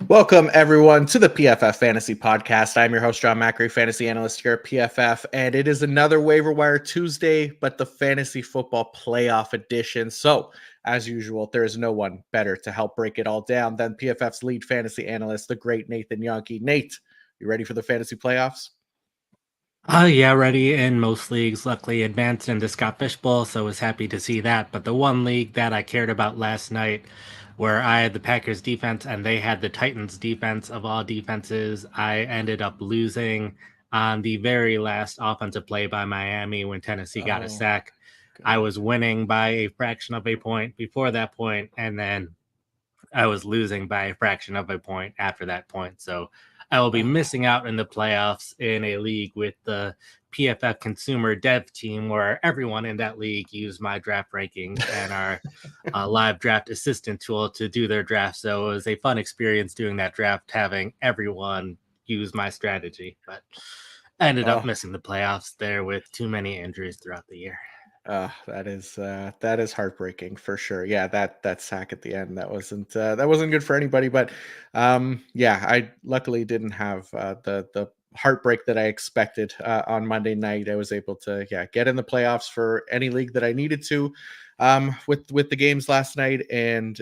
Welcome, everyone, to the PFF Fantasy Podcast. I'm your host, Jon Macri, fantasy analyst here at PFF, and it is another Waiver Wire Tuesday, but the fantasy football playoff edition. So, as usual, there is no one better to help break it all down than PFF's lead fantasy analyst, the great Nathan Jahnke. Nate, you ready for the fantasy playoffs? Yeah, ready in most leagues. Luckily, advanced in the Scott Fish Bowl, so was happy to see that. But the one league that I cared about last night, where I had the Packers defense and they had the Titans defense of all defenses, I ended up losing on the very last offensive play by Miami when Tennessee got a Oh, sack. I God. was winning by a fraction of a point before that point, and then I was losing by a fraction of a point after that point. So I will be Oh, missing out in the playoffs in a league with the PFF consumer dev team where everyone in that league used my draft rankings and our live draft assistant tool to do their draft. So it was a fun experience doing that draft, having everyone use my strategy. But I ended up oh. missing the playoffs there with too many injuries throughout the year. That is heartbreaking for sure. Yeah, that sack at the end that wasn't good for anybody. But yeah, I luckily didn't have the heartbreak that I expected on Monday night. I was able to get in the playoffs for any league that I needed to with the games last night, and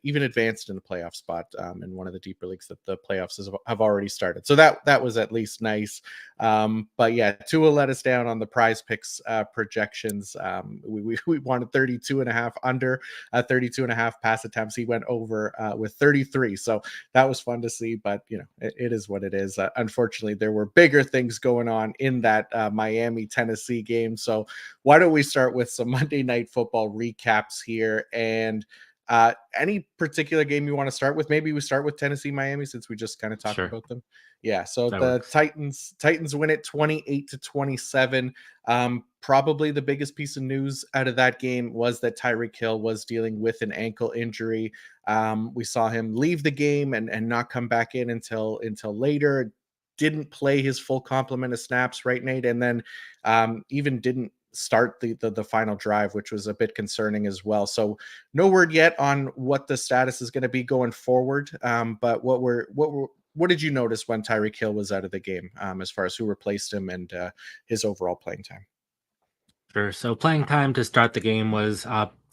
even advanced in the playoff spot in one of the deeper leagues that the playoffs have already started. So that was at least nice. But yeah, Tua let us down on the prize picks projections. We wanted 32 and a half under 32 and a half pass attempts. He went over with 33. So that was fun to see, but it is what it is. Unfortunately, there were bigger things going on in that Miami Tennessee game. So why don't we start with some Monday Night Football recaps here? And any particular game you want to start with? Maybe we start with Tennessee Miami since we just kind of talked Sure, about them. Yeah, so that the works. Titans win it 28-27. Probably the biggest piece of news out of that game was that Tyreek Hill was dealing with an ankle injury. We saw him leave the game and not come back in until later. Didn't play his full complement of snaps, right, Nate? And then even didn't start the final drive, which was a bit concerning as well. So no word yet on what the status is going to be going forward. But what did you notice when Tyreek Hill was out of the game, as far as who replaced him and his overall playing time? Sure. So playing time to start the game was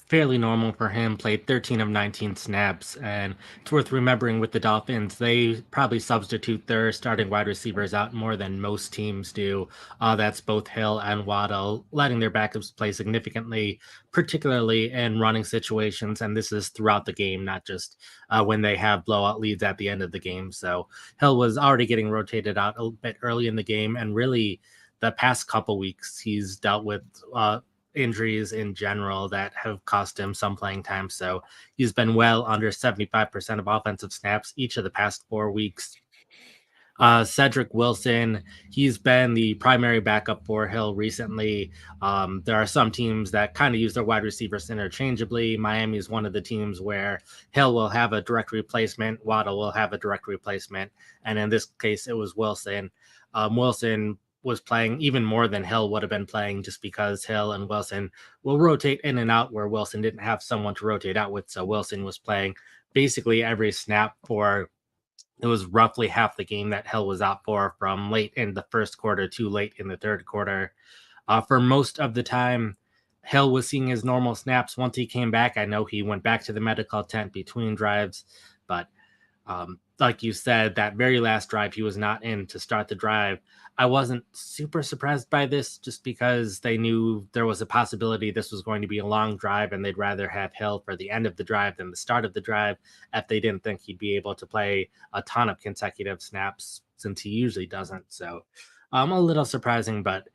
fairly normal for him. Played 13 of 19 snaps, and it's worth remembering with the Dolphins, they probably substitute their starting wide receivers out more than most teams do. That's both Hill and Waddle, letting their backups play significantly, particularly in running situations. And this is throughout the game, not just when they have blowout leads at the end of the game. So Hill was already getting rotated out a bit early in the game, and really the past couple weeks he's dealt with injuries in general that have cost him some playing time. So he's been well under 75% of offensive snaps each of the past 4 weeks. Cedric Wilson, he's been the primary backup for Hill recently. There are some teams that kind of use their wide receivers interchangeably. Miami is one of the teams where Hill will have a direct replacement, Waddle will have a direct replacement, and in this case, it was Wilson. Wilson was playing even more than Hill would have been playing just because Hill and Wilson will rotate in and out where Wilson didn't have someone to rotate out with. So Wilson was playing basically every snap for it was roughly half the game that Hill was out for from late in the first quarter to late in the third quarter. For most of the time, Hill was seeing his normal snaps. Once he came back, I know he went back to the medical tent between drives, but like you said, that very last drive, he was not in to start the drive. I wasn't super surprised by this just because they knew there was a possibility this was going to be a long drive and they'd rather have Hill for the end of the drive than the start of the drive if they didn't think he'd be able to play a ton of consecutive snaps since he usually doesn't. So a little surprising, but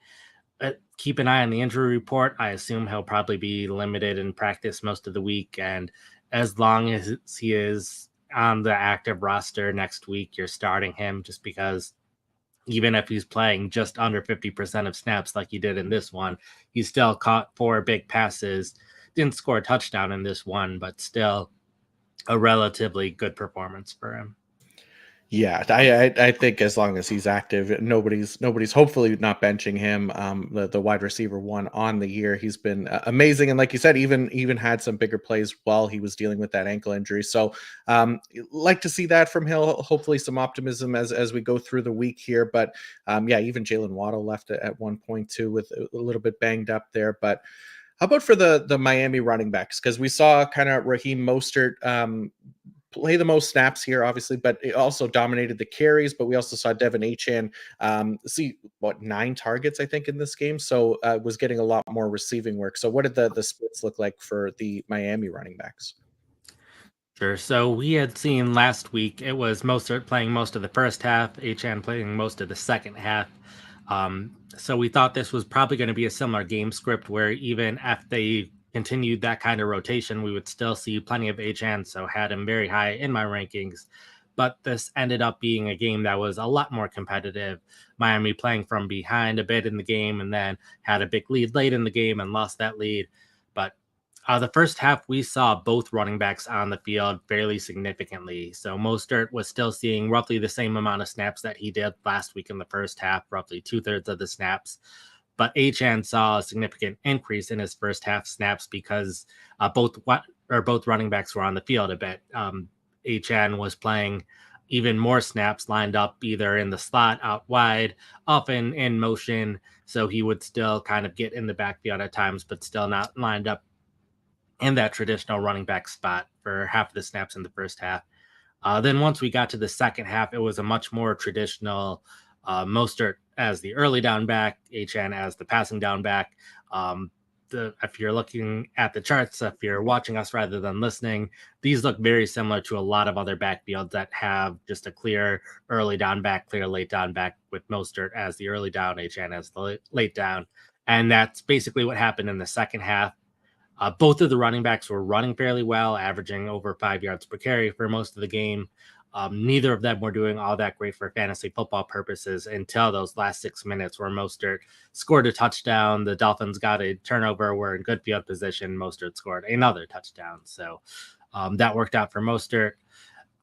keep an eye on the injury report. I assume he'll probably be limited in practice most of the week. And as long as he is on the active roster next week, you're starting him just because even if he's playing just under 50% of snaps like he did in this one, he still caught four big passes, didn't score a touchdown in this one, but still a relatively good performance for him. Yeah, I think as long as he's active, nobody's hopefully not benching him. The wide receiver one on the year, he's been amazing, and like you said, even had some bigger plays while he was dealing with that ankle injury. So, like to see that from Hill. Hopefully, some optimism as we go through the week here. But yeah, even Jalen Waddle left at one point too, with a little bit banged up there. But how about for the Miami running backs? Because we saw kind of Raheem Mostert play the most snaps here, obviously, but it also dominated the carries. But we also saw Devin Achan see what 9 targets, I think, in this game, so was getting a lot more receiving work. So, what did the splits look like for the Miami running backs? Sure. So we had seen last week it was Mostert playing most of the first half, Achan playing most of the second half. So we thought this was probably going to be a similar game script where even if they continued that kind of rotation, we would still see plenty of Achan. So had him very high in my rankings. But this ended up being a game that was a lot more competitive. Miami playing from behind a bit in the game and then had a big lead late in the game and lost that lead. But the first half, we saw both running backs on the field fairly significantly. So Mostert was still seeing roughly the same amount of snaps that he did last week in the first half, roughly 2/3 of the snaps. But Achan saw a significant increase in his first half snaps because both running backs were on the field a bit. Achan was playing even more snaps lined up either in the slot out wide, often in motion. So he would still kind of get in the backfield at times, but still not lined up in that traditional running back spot for half of the snaps in the first half. Then once we got to the second half, it was a much more traditional Mostert as the early down back, HN as the passing down back. If you're looking at the charts, if you're watching us rather than listening, these look very similar to a lot of other backfields that have just a clear early down back, clear late down back with Mostert as the early down, HN as the late down. And that's basically what happened in the second half. Both of the running backs were running fairly well, averaging over 5 yards per carry for most of the game. Neither of them were doing all that great for fantasy football purposes until those last 6 minutes where Mostert scored a touchdown. The Dolphins got a turnover, were in good field position. Mostert scored another touchdown. So that worked out for Mostert.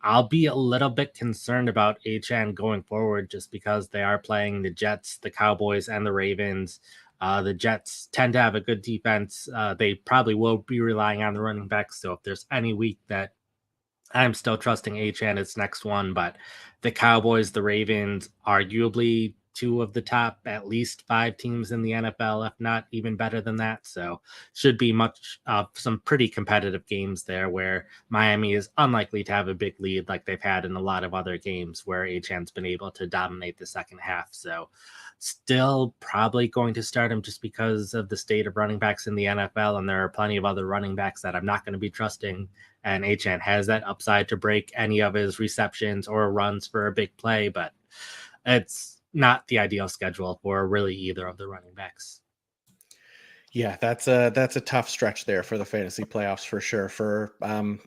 I'll be a little bit concerned about HN going forward just because they are playing the Jets, the Cowboys, and the Ravens. The Jets tend to have a good defense. They probably will be relying on the running backs. So if there's any week that I'm still trusting HN its next one, but the Cowboys, the Ravens, arguably two of the top at least 5 teams in the NFL, if not even better than that. So should be much some pretty competitive games there where Miami is unlikely to have a big lead like they've had in a lot of other games where HN's been able to dominate the second half. So still probably going to start him just because of the state of running backs in the NFL. And there are plenty of other running backs that I'm not going to be trusting, and HN has that upside to break any of his receptions or runs for a big play, but it's not the ideal schedule for really either of the running backs. Yeah, that's a tough stretch there for the fantasy playoffs for sure. For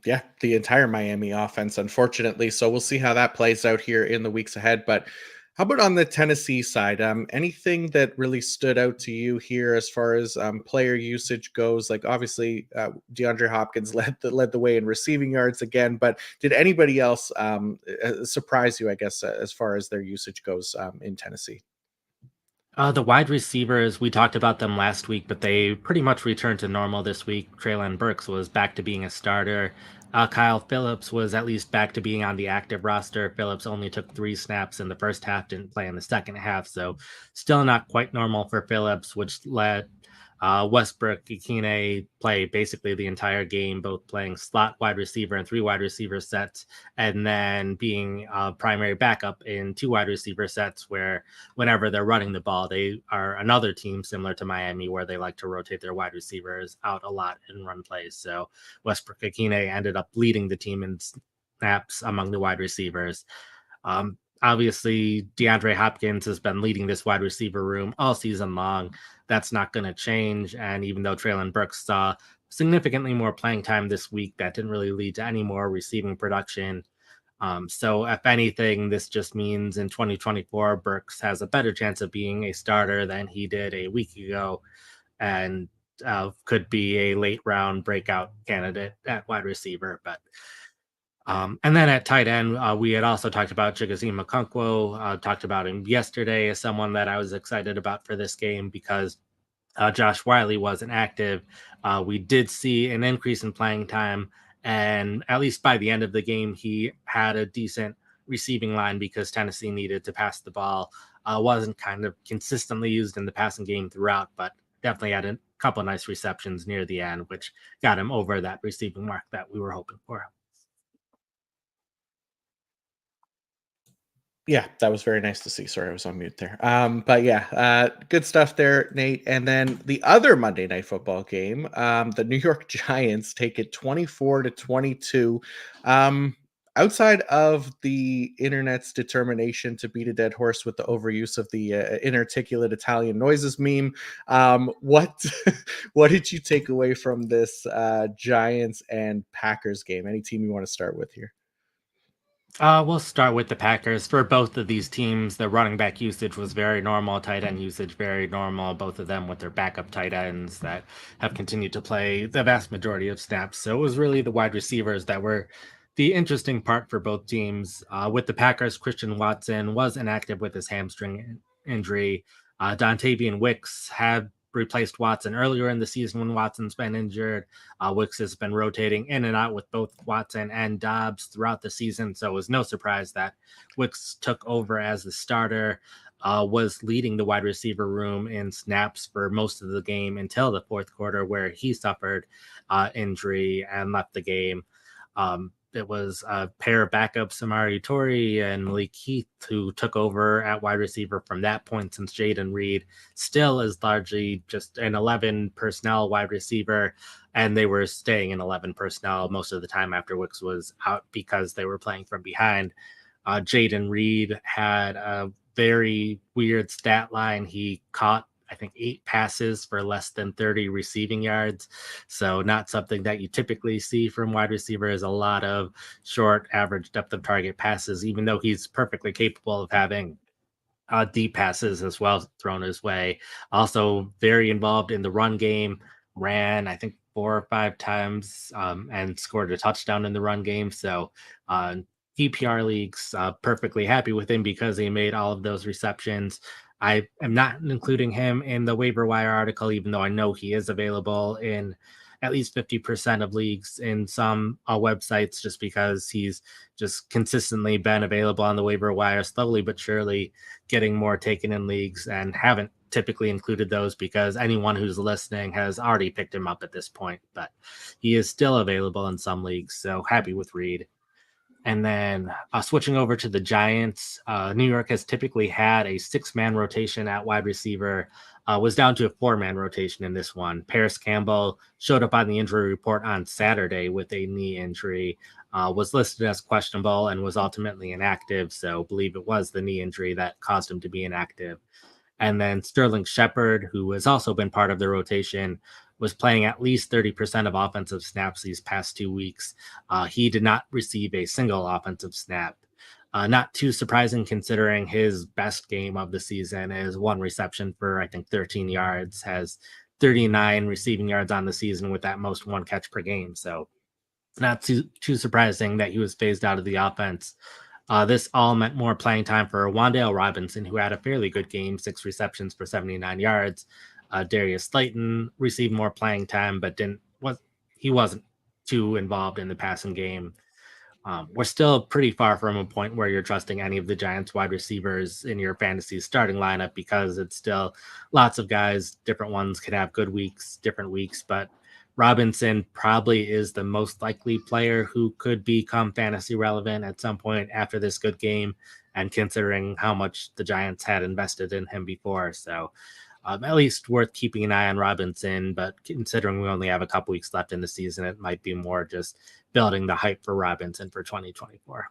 yeah, the entire Miami offense, unfortunately. So we'll see how that plays out here in the weeks ahead. But how about on the Tennessee side? Anything that really stood out to you here as far as player usage goes? Like obviously, DeAndre Hopkins led the way in receiving yards again. But did anybody else surprise you? I guess as far as their usage goes in Tennessee. The wide receivers, we talked about them last week, but they pretty much returned to normal this week. Traylon Burks was back to being a starter. Kyle Phillips was at least back to being on the active roster. Phillips only took 3 snaps in the first half, didn't play in the second half, so still not quite normal for Phillips, which let Westbrook Ikine play basically the entire game, both playing slot wide receiver and 3 wide receiver sets, and then being a primary backup in 2 wide receiver sets where whenever they're running the ball, they are another team similar to Miami where they like to rotate their wide receivers out a lot in run plays. So Westbrook Akine ended up leading the team in snaps among the wide receivers. Obviously, DeAndre Hopkins has been leading this wide receiver room all season long. That's not going to change. And even though Traylon Burks saw significantly more playing time this week, that didn't really lead to any more receiving production. So, if anything, this just means in 2024, Burks has a better chance of being a starter than he did a week ago and could be a late round breakout candidate at wide receiver. But And then at tight end, we had also talked about Chigoziem Okonkwo, talked about him yesterday as someone that I was excited about for this game because Josh Wiley wasn't active. We did see an increase in playing time, and at least by the end of the game, he had a decent receiving line because Tennessee needed to pass the ball. Wasn't kind of consistently used in the passing game throughout, but definitely had a couple of nice receptions near the end, which got him over that receiving mark that we were hoping for. Yeah, that was very nice to see. Sorry, I was on mute there. But yeah, good stuff there, Nate. And then the other Monday Night Football game, the New York Giants take it 24-22. Outside of the internet's determination to beat a dead horse with the overuse of the inarticulate Italian noises meme, what what did you take away from this Giants and Packers game? Any team you want to start with here? We'll start with the Packers. For both of these teams, the running back usage was very normal, tight end usage very normal, both of them with their backup tight ends that have continued to play the vast majority of snaps. So it was really the wide receivers that were the interesting part for both teams. With the Packers, Christian Watson was inactive with his hamstring injury. Dontavian Wicks had replaced Watson earlier in the season when Watson's been injured. Wicks has been rotating in and out with both Watson and Dobbs throughout the season, so it was no surprise that Wicks took over as the starter. Was leading the wide receiver room in snaps for most of the game until the fourth quarter, where he suffered injury and left the game. It was a pair of backups, Samari Torrey and Malik Heath, who took over at wide receiver from that point, since Jaden Reed still is largely just an 11 personnel wide receiver. And they were staying in 11 personnel most of the time after Wicks was out because they were playing from behind. Jaden Reed had a very weird stat line. He caught, I think, 8 passes for less than 30 receiving yards. So, not something that you typically see from wide receivers. A lot of short, average depth of target passes, even though he's perfectly capable of having deep passes as well thrown his way. Also, very involved in the run game. Ran, I think, 4 or 5 times and scored a touchdown in the run game. So, uh, PPR leagues, perfectly happy with him because he made all of those receptions. I am not including him in the waiver wire article, even though I know he is available in at least 50% of leagues in some websites, just because he's just consistently been available on the waiver wire slowly but surely, getting more taken in leagues, and haven't typically included those because anyone who's listening has already picked him up at this point. But he is still available in some leagues, so happy with Reed. And then switching over to the Giants, New York has typically had a 6-man rotation at wide receiver. Was down to a 4-man rotation in this one. Paris Campbell showed up on the injury report on Saturday with a knee injury. Was listed as questionable and was ultimately inactive. So believe it was the knee injury that caused him to be inactive. And then Sterling Shepard, who has also been part of the rotation, was playing at least 30% of offensive snaps these past 2 weeks. He did not receive a single offensive snap. Not too surprising considering his best game of the season is one reception for, I think, 13 yards, has 39 receiving yards on the season with that most one catch per game. So not too surprising that he was phased out of the offense. This all meant more playing time for Wan'Dale Robinson, who had a fairly good game, 6 receptions for 79 yards. Darius Slayton received more playing time, but he wasn't too involved in the passing game. We're still pretty far from a point where you're trusting any of the Giants wide receivers in your fantasy starting lineup, because it's still lots of guys. Different ones could have good weeks, different weeks, but Robinson probably is the most likely player who could become fantasy relevant at some point after this good game, and considering how much the Giants had invested in him before. So, at least worth keeping an eye on Robinson. But considering we only have a couple weeks left in the season, it might be more just building the hype for Robinson for 2024.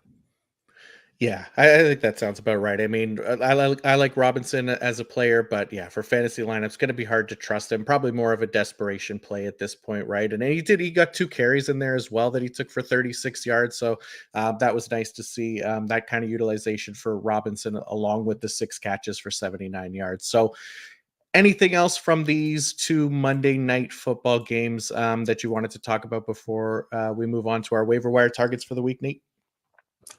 Yeah, I think that sounds about right. I mean, I like Robinson as a player, but yeah, for fantasy lineups, going to be hard to trust him. Probably more of a desperation play at this point, right? And he got 2 carries in there as well that he took for 36 yards. So that was nice to see that kind of utilization for Robinson, along with the 6 catches for 79 yards. So Anything else from these two Monday night football games that you wanted to talk about before we move on to our waiver wire targets for the week, Nate?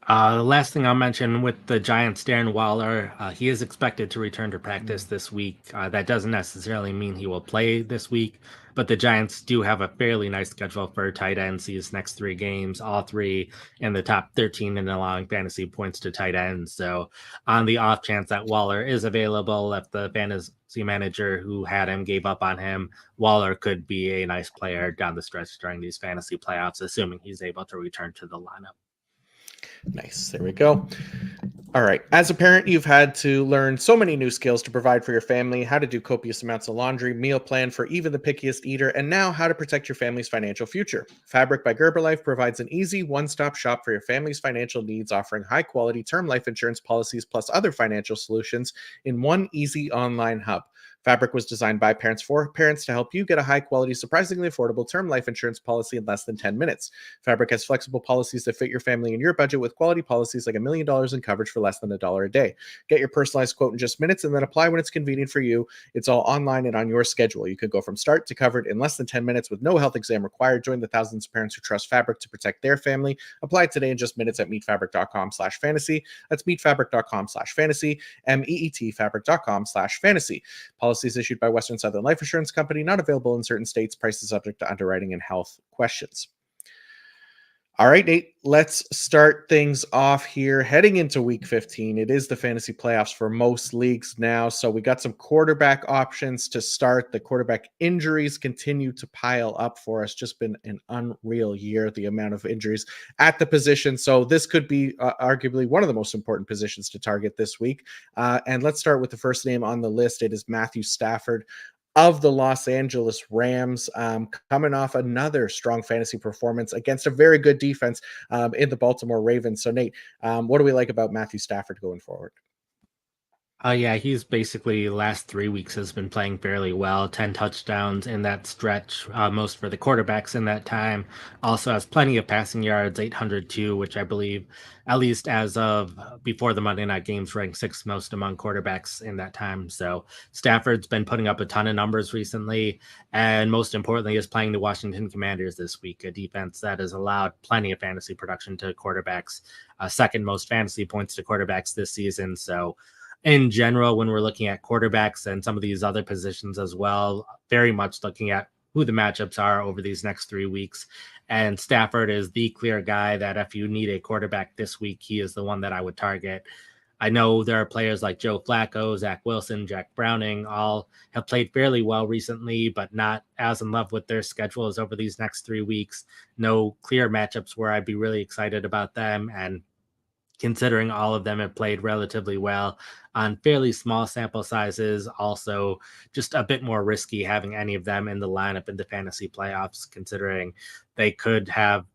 The last thing I'll mention with the Giants, Darren Waller, he is expected to return to practice this week. That doesn't necessarily mean he will play this week, but the Giants do have a fairly nice schedule for tight ends these next three games, all three in the top 13 in allowing fantasy points to tight ends. So, on the off chance that Waller is available, if the fantasy manager who had him gave up on him, Waller could be a nice player down the stretch during these fantasy playoffs, assuming he's able to return to the lineup. Nice. There we go. All right. As a parent, you've had to learn so many new skills to provide for your family, how to do copious amounts of laundry, meal plan for even the pickiest eater, and now how to protect your family's financial future. Fabric by Gerberlife provides an easy one-stop shop for your family's financial needs, offering high-quality term life insurance policies plus other financial solutions in one easy online hub. Fabric was designed by parents for parents to help you get a high-quality, surprisingly affordable term life insurance policy in less than 10 minutes. Fabric has flexible policies that fit your family and your budget with quality policies like $1 million in coverage for less than $1 a day. Get your personalized quote in just minutes and then apply when it's convenient for you. It's all online and on your schedule. You could go from start to covered in less than 10 minutes with no health exam required. Join the thousands of parents who trust Fabric to protect their family. Apply today in just minutes at meetfabric.com/fantasy. That's meetfabric.com/fantasy, meetfabric.com/fantasy. Policies issued by Western Southern Life Assurance Company, not available in certain states. Prices subject to underwriting and health questions. All right, Nate, let's start things off here. Heading into week 15, it is the fantasy playoffs for most leagues now. So we got some quarterback options to start. The quarterback injuries continue to pile up for us. Just been an unreal year, the amount of injuries at the position. So this could be arguably one of the most important positions to target this week. And let's start with the first name on the list. It is Matthew Stafford of the Los Angeles Rams, coming off another strong fantasy performance against a very good defense in the Baltimore Ravens. So, Nate, what do we like about Matthew Stafford going forward? Yeah, he's basically last 3 weeks has been playing fairly well. 10 touchdowns in that stretch, most for the quarterbacks in that time. Also has plenty of passing yards, 802, which I believe, at least as of before the Monday night games, ranked sixth most among quarterbacks in that time. So Stafford's been putting up a ton of numbers recently, and most importantly, is playing the Washington Commanders this week, a defense that has allowed plenty of fantasy production to quarterbacks, second most fantasy points to quarterbacks this season. So in general, when we're looking at quarterbacks and some of these other positions as well, very much looking at who the matchups are over these next 3 weeks. And Stafford is the clear guy that if you need a quarterback this week, he is the one that I would target. I know there are players like Joe Flacco, Zach Wilson, Jack Browning, all have played fairly well recently, but not as in love with their schedules over these next 3 weeks. No clear matchups where I'd be really excited about them. And considering all of them have played relatively well on fairly small sample sizes. Also, just a bit more risky having any of them in the lineup in the fantasy playoffs, considering they could have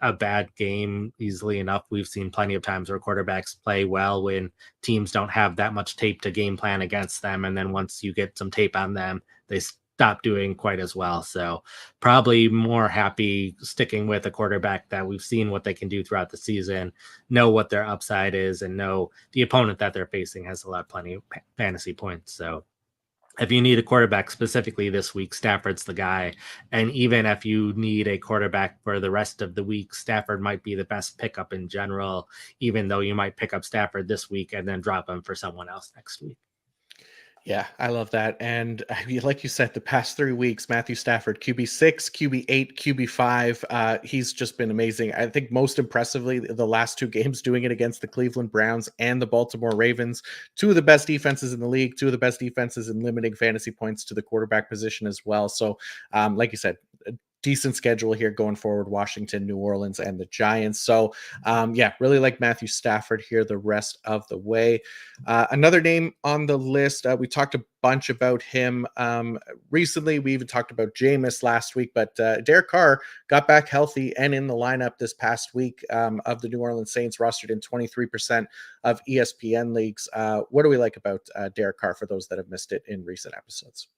a bad game easily enough. We've seen plenty of times where quarterbacks play well when teams don't have that much tape to game plan against them. And then once you get some tape on them, they stop doing quite as well. So probably more happy sticking with a quarterback that we've seen what they can do throughout the season, know what their upside is, and know the opponent that they're facing has allowed plenty of fantasy points. So if you need a quarterback specifically this week, Stafford's the guy. And even if you need a quarterback for the rest of the week, Stafford might be the best pickup in general, even though you might pick up Stafford this week and then drop him for someone else next week. Yeah, I love that. And I mean, like you said, the past 3 weeks, Matthew Stafford, QB6, QB8, QB5, he's just been amazing. I think most impressively, the last two games doing it against the Cleveland Browns and the Baltimore Ravens, two of the best defenses in the league, two of the best defenses in limiting fantasy points to the quarterback position as well. So, like you said, decent schedule here going forward: Washington, New Orleans, and the Giants. So yeah, really like Matthew Stafford here the rest of the way. Another name on the list, we talked a bunch about him recently. We even talked about Jameis last week, but Derek Carr got back healthy and in the lineup this past week of the New Orleans Saints, rostered in 23% of ESPN leagues. What do we like about Derek Carr for those that have missed it in recent episodes?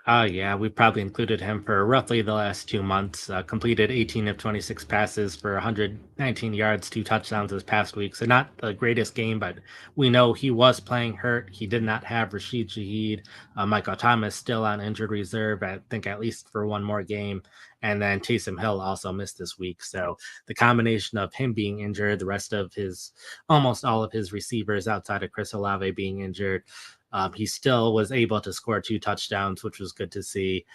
Yeah, we probably included him for roughly the last 2 months. Completed 18 of 26 passes for 119 yards, 2 touchdowns this past week. So not the greatest game, but we know he was playing hurt. He did not have Rashid Shaheed. Michael Thomas still on injured reserve, I think at least for one more game. And then Taysom Hill also missed this week. So the combination of him being injured, the rest of his, almost all of his receivers outside of Chris Olave being injured, he still was able to score 2 touchdowns, which was good to see.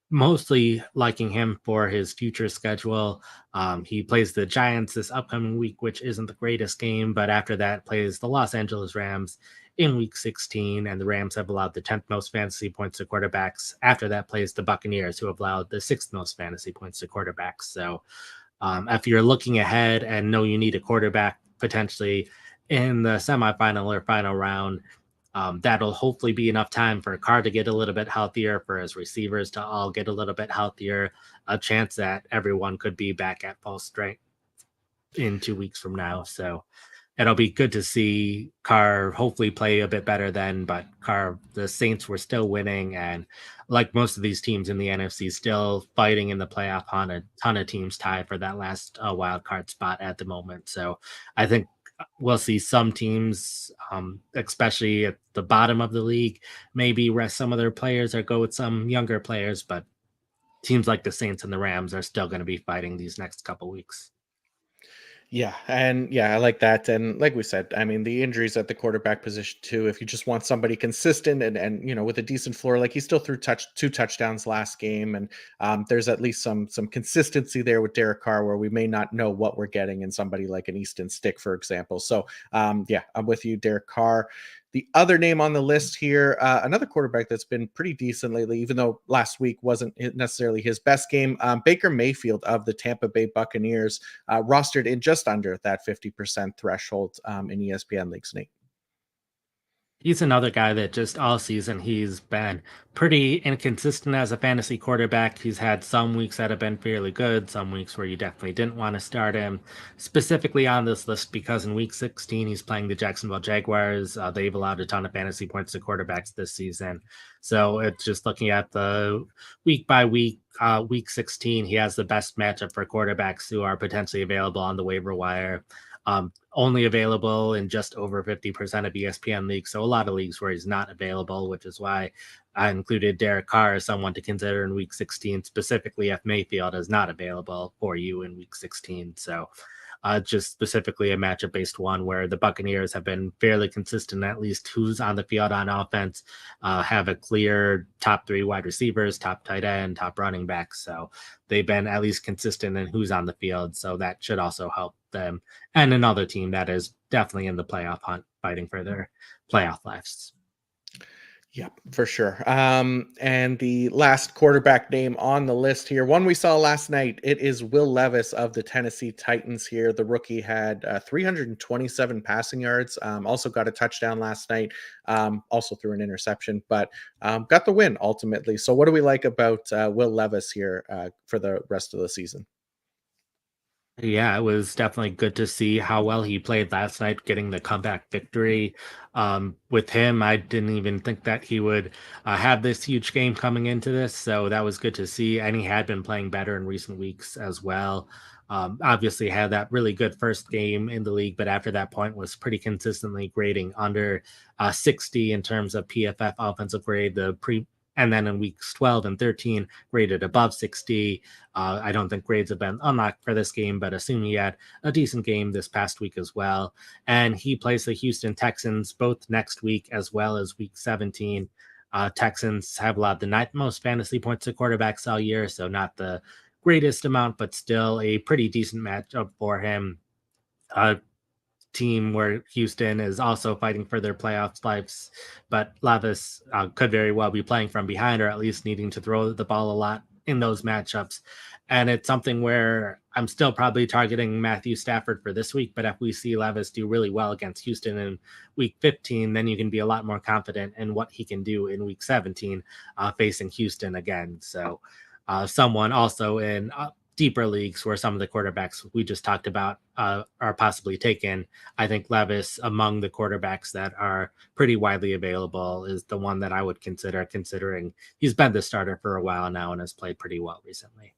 Mostly liking him for his future schedule. He plays the Giants this upcoming week, which isn't the greatest game, but after that plays the Los Angeles Rams in week 16, and the Rams have allowed the 10th most fantasy points to quarterbacks. After that plays the Buccaneers, who have allowed the 6th most fantasy points to quarterbacks. So if you're looking ahead and know you need a quarterback potentially in the semifinal or final round, that'll hopefully be enough time for Carr to get a little bit healthier, for his receivers to all get a little bit healthier, a chance that everyone could be back at full strength in 2 weeks from now. So it'll be good to see Carr hopefully play a bit better then. But Carr, the Saints were still winning, and like most of these teams in the NFC, still fighting in the playoff hunt. A ton of teams tie for that last wild card spot at the moment. So I think we'll see some teams, especially at the bottom of the league, maybe rest some of their players or go with some younger players. But teams like the Saints and the Rams are still going to be fighting these next couple weeks. Yeah, and yeah, I like that. And like we said, I mean, the injuries at the quarterback position too. If you just want somebody consistent and with a decent floor, like he still threw two touchdowns last game, and there's at least some consistency there with Derek Carr, where we may not know what we're getting in somebody like an Easton Stick, for example. So yeah, I'm with you, Derek Carr. The other name on the list here, another quarterback that's been pretty decent lately, even though last week wasn't necessarily his best game, Baker Mayfield of the Tampa Bay Buccaneers, rostered in just under that 50% threshold in ESPN leagues, Nate. He's another guy that just all season he's been pretty inconsistent as a fantasy quarterback. He's had some weeks that have been fairly good, some weeks where you definitely didn't want to start him. Specifically on this list because in week 16 he's playing the Jacksonville Jaguars. They've allowed a ton of fantasy points to quarterbacks this season. So it's just looking at the week by week, week 16, he has the best matchup for quarterbacks who are potentially available on the waiver wire. Only available in just over 50% of ESPN leagues. So a lot of leagues where he's not available, which is why I included Derek Carr as someone to consider in week 16, specifically if Mayfield is not available for you in week 16. So just specifically a matchup based one where the Buccaneers have been fairly consistent, at least who's on the field on offense, have a clear top three wide receivers, top tight end, top running back. So they've been at least consistent in who's on the field. So that should also help them. And another team that is definitely in the playoff hunt, fighting for their playoff lives. Yeah, for sure. And the last quarterback name on the list here, one we saw last night, it is Will Levis of the Tennessee Titans here. The rookie had 327 passing yards, also got a touchdown last night, also threw an interception, but got the win ultimately. So what do we like about Will Levis here for the rest of the season? Yeah, it was definitely good to see how well he played last night, getting the comeback victory. With him, I didn't even think that he would have this huge game coming into this, so that was good to see. And he had been playing better in recent weeks as well. Obviously, had that really good first game in the league, but after that point was pretty consistently grading under 60 in terms of PFF offensive grade. And then in weeks 12 and 13, graded above 60. I don't think grades have been unlocked for this game, but assume he had a decent game this past week as well. And he plays the Houston Texans both next week as well as week 17. Texans have allowed the ninth most fantasy points to quarterbacks all year, so not the greatest amount, but still a pretty decent matchup for him. Uh, Team where Houston is also fighting for their playoff lives, but Lavis could very well be playing from behind or at least needing to throw the ball a lot in those matchups. And it's something where I'm still probably targeting Matthew Stafford for this week, but if we see Levis do really well against Houston in week 15, then you can be a lot more confident in what he can do in week 17 facing Houston again. So someone also in deeper leagues where some of the quarterbacks we just talked about are possibly taken, I think Levis, among the quarterbacks that are pretty widely available, is the one that I would consider, considering he's been the starter for a while now and has played pretty well recently.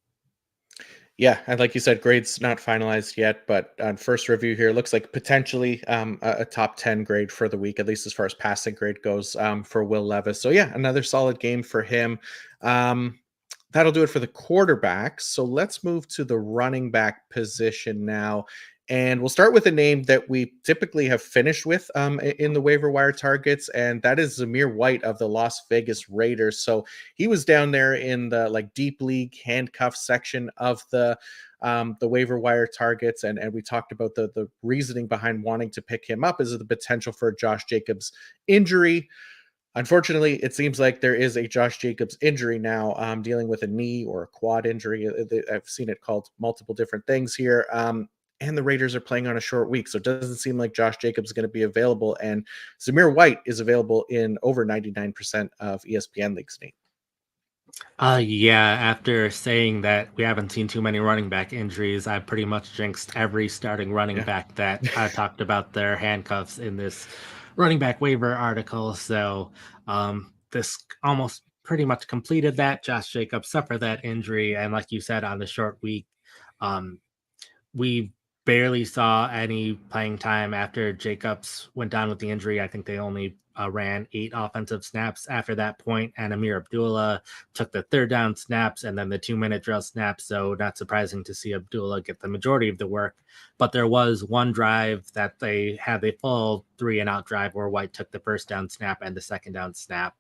Yeah, and like you said, grades not finalized yet, but on first review here, looks like potentially a top 10 grade for the week, at least as far as passing grade goes for Will Levis. So yeah, another solid game for him. Um, that'll do it for the quarterbacks. So let's move to the running back position now. And we'll start with a name that we typically have finished with in the waiver wire targets, and that is Zamir White of the Las Vegas Raiders. So he was down there in the like deep league handcuff section of the waiver wire targets, and we talked about the reasoning behind wanting to pick him up is the potential for Josh Jacobs injury. Unfortunately, it seems like there is a Josh Jacobs injury now, dealing with a knee or a quad injury. I've seen it called multiple different things here. And the Raiders are playing on a short week, so it doesn't seem like Josh Jacobs is going to be available. And Zamir White is available in over 99% of ESPN leagues, Nate. Yeah, after saying that we haven't seen too many running back injuries, I pretty much jinxed every starting running Yeah. back that I talked about their handcuffs in this running back waiver article. So this almost pretty much completed that. Josh Jacobs suffered that injury. And like you said, on the short week, um, we barely saw any playing time after Jacobs went down with the injury. I think they only ran 8 offensive snaps after that point, and Amir Abdullah took the third down snaps and then the 2-minute drill snaps. So not surprising to see Abdullah get the majority of the work. But there was one drive that they had a full 3-and-out drive where White took the first down snap and the second down snap.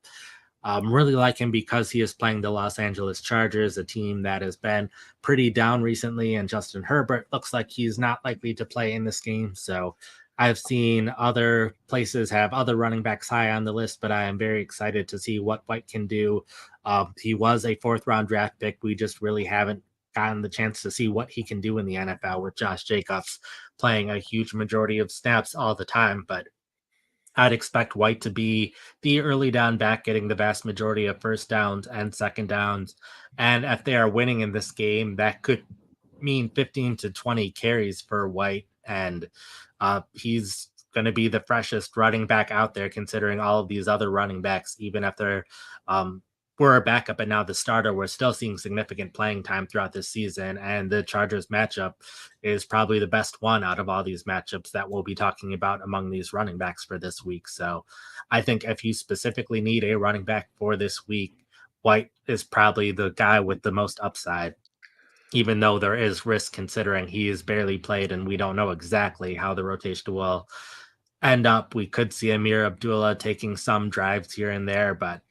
Really like him because he is playing the Los Angeles Chargers, a team that has been pretty down recently, and Justin Herbert looks like he's not likely to play in this game. So I've seen other places have other running backs high on the list, but I am very excited to see what White can do. He was a fourth round draft pick. We just really haven't gotten the chance to see what he can do in the NFL with Josh Jacobs playing a huge majority of snaps all the time. But I'd expect White to be the early down back, getting the vast majority of first downs and second downs. And if they are winning in this game, that could mean 15 to 20 carries for White. And he's going to be the freshest running back out there, considering all of these other running backs, even if they're were a backup and now the starter. We're still seeing significant playing time throughout this season. And the Chargers matchup is probably the best one out of all these matchups that we'll be talking about among these running backs for this week. So I think if you specifically need a running back for this week, White is probably the guy with the most upside, even though there is risk considering he is barely played and we don't know exactly how the rotation will end up. We could see Amir Abdullah taking some drives here and there, but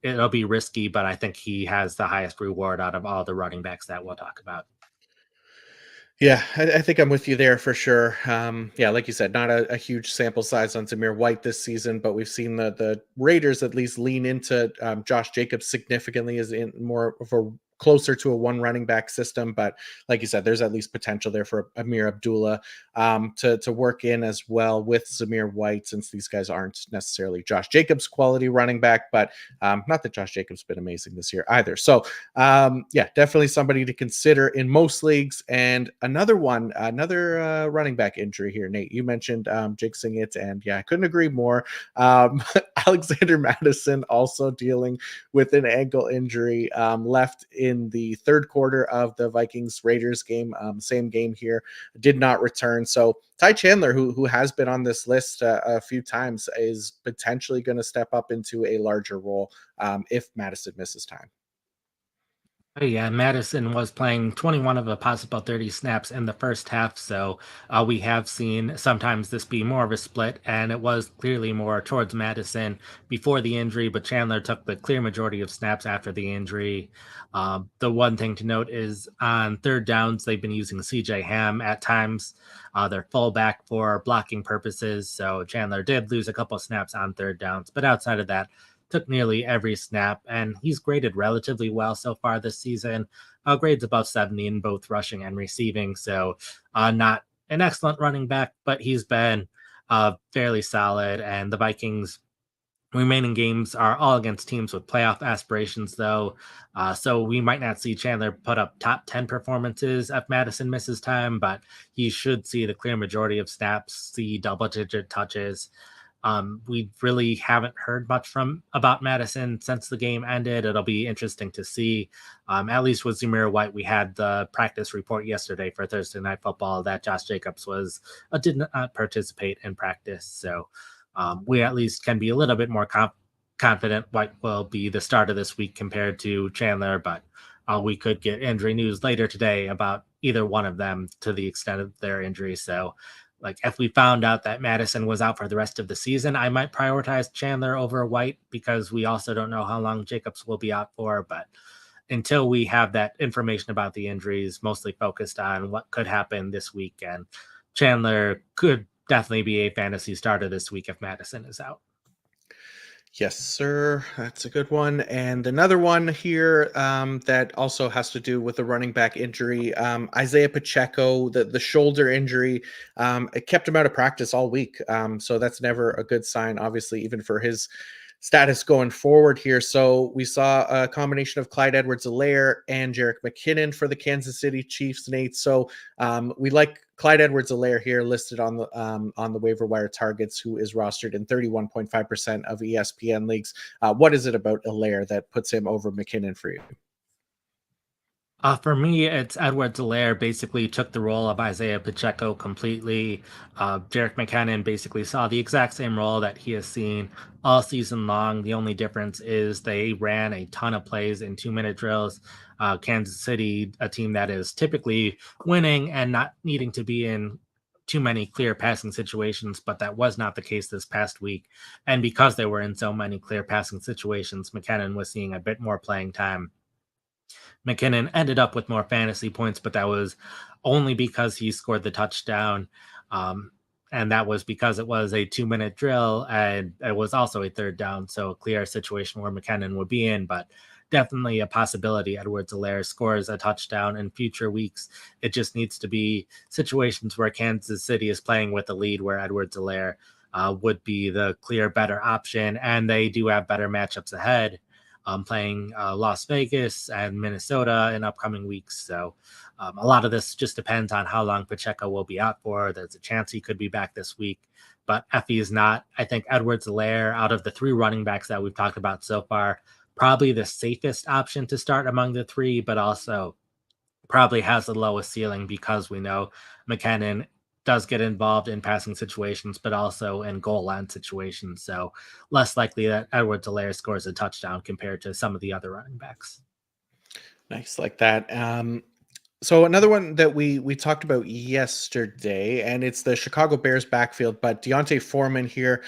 it'll be risky. But I think he has the highest reward out of all the running backs that we'll talk about. Yeah, I think I'm with you there for sure. Yeah, like you said, not a huge sample size on Zamir White this season, but we've seen the Raiders at least lean into Josh Jacobs significantly as in more of a closer to a one running back system. But like you said, there's at least potential there for Amir Abdullah to work in as well with Zamir White, since these guys aren't necessarily Josh Jacobs quality running back, but not that Josh Jacobs been amazing this year either. So yeah, definitely somebody to consider in most leagues. And another running back injury here, Nate. You mentioned jinxing it, and yeah, I couldn't agree more. Alexander Madison also dealing with an ankle injury, left in the third quarter of the Vikings Raiders game, same game here, did not return. So Ty Chandler, who has been on this list a few times, is potentially going to step up into a larger role if Madison misses time. Oh, yeah, Madison was playing 21 of a possible 30 snaps in the first half, so we have seen sometimes this be more of a split, and it was clearly more towards Madison before the injury, but Chandler took the clear majority of snaps after the injury. The one thing to note is on third downs, they've been using CJ Ham at times, their fullback, for blocking purposes, so Chandler did lose a couple snaps on third downs, but outside of that, took nearly every snap, and he's graded relatively well so far this season. Grades above 70 in both rushing and receiving, so not an excellent running back, but he's been fairly solid. And the Vikings Remaining games are all against teams with playoff aspirations, though. So we might not see Chandler put up top 10 performances if Madison misses time, but he should see the clear majority of snaps, see double digit touches. We really haven't heard much from about Madison since the game ended. It'll be interesting to see. At least with Zamir White, we had the practice report yesterday for Thursday Night Football that Josh Jacobs did not participate in practice. So we at least can be a little bit more confident White will be the start of this week compared to Chandler, but we could get injury news later today about either one of them to the extent of their injury. So, like, if we found out that Madison was out for the rest of the season, I might prioritize Chandler over White because we also don't know how long Jacobs will be out for. But until we have that information about the injuries, mostly focused on what could happen this week, and Chandler could definitely be a fantasy starter this week if Madison is out. Yes, sir. That's a good one. And another one here that also has to do with the running back injury. Isaiah Pacheco, the shoulder injury, it kept him out of practice all week. So that's never a good sign, obviously, even for his status going forward here. So we saw a combination of Clyde Edwards-Helaire and Jerick McKinnon for the Kansas City Chiefs, Nate. So we like Clyde Edwards-Helaire here listed on the waiver wire targets, who is rostered in 31.5% of ESPN leagues. What is it about Helaire that puts him over McKinnon for you? For me, it's Edwards-Helaire basically took the role of Isaiah Pacheco completely. Jerick McKinnon basically saw the exact same role that he has seen all season long. The only difference is they ran a ton of plays in 2-minute drills. Kansas City, a team that is typically winning and not needing to be in too many clear passing situations, but that was not the case this past week. And because they were in so many clear passing situations, McKinnon was seeing a bit more playing time. McKinnon ended up with more fantasy points, but that was only because he scored the touchdown. Um, and that was because it was a 2-minute drill and it was also a third down. So a clear situation where McKinnon would be in, but definitely a possibility Edwards-Helaire scores a touchdown in future weeks. It just needs to be situations where Kansas City is playing with the lead, where Edwards-Helaire would be the clear better option. And they do have better matchups ahead, playing Las Vegas and Minnesota in upcoming weeks. So a lot of this just depends on how long Pacheco will be out for. There's a chance he could be back this week, but if he's not, I think Edwards-Helaire, out of the 3 running backs that we've talked about so far, probably the safest option to start among the 3, but also probably has the lowest ceiling because we know McKinnon does get involved in passing situations, but also in goal line situations. So less likely that Edwards-Helaire scores a touchdown compared to some of the other running backs. Nice, like that. So another one that we talked about yesterday, and it's the Chicago Bears backfield, but Deontay Foreman here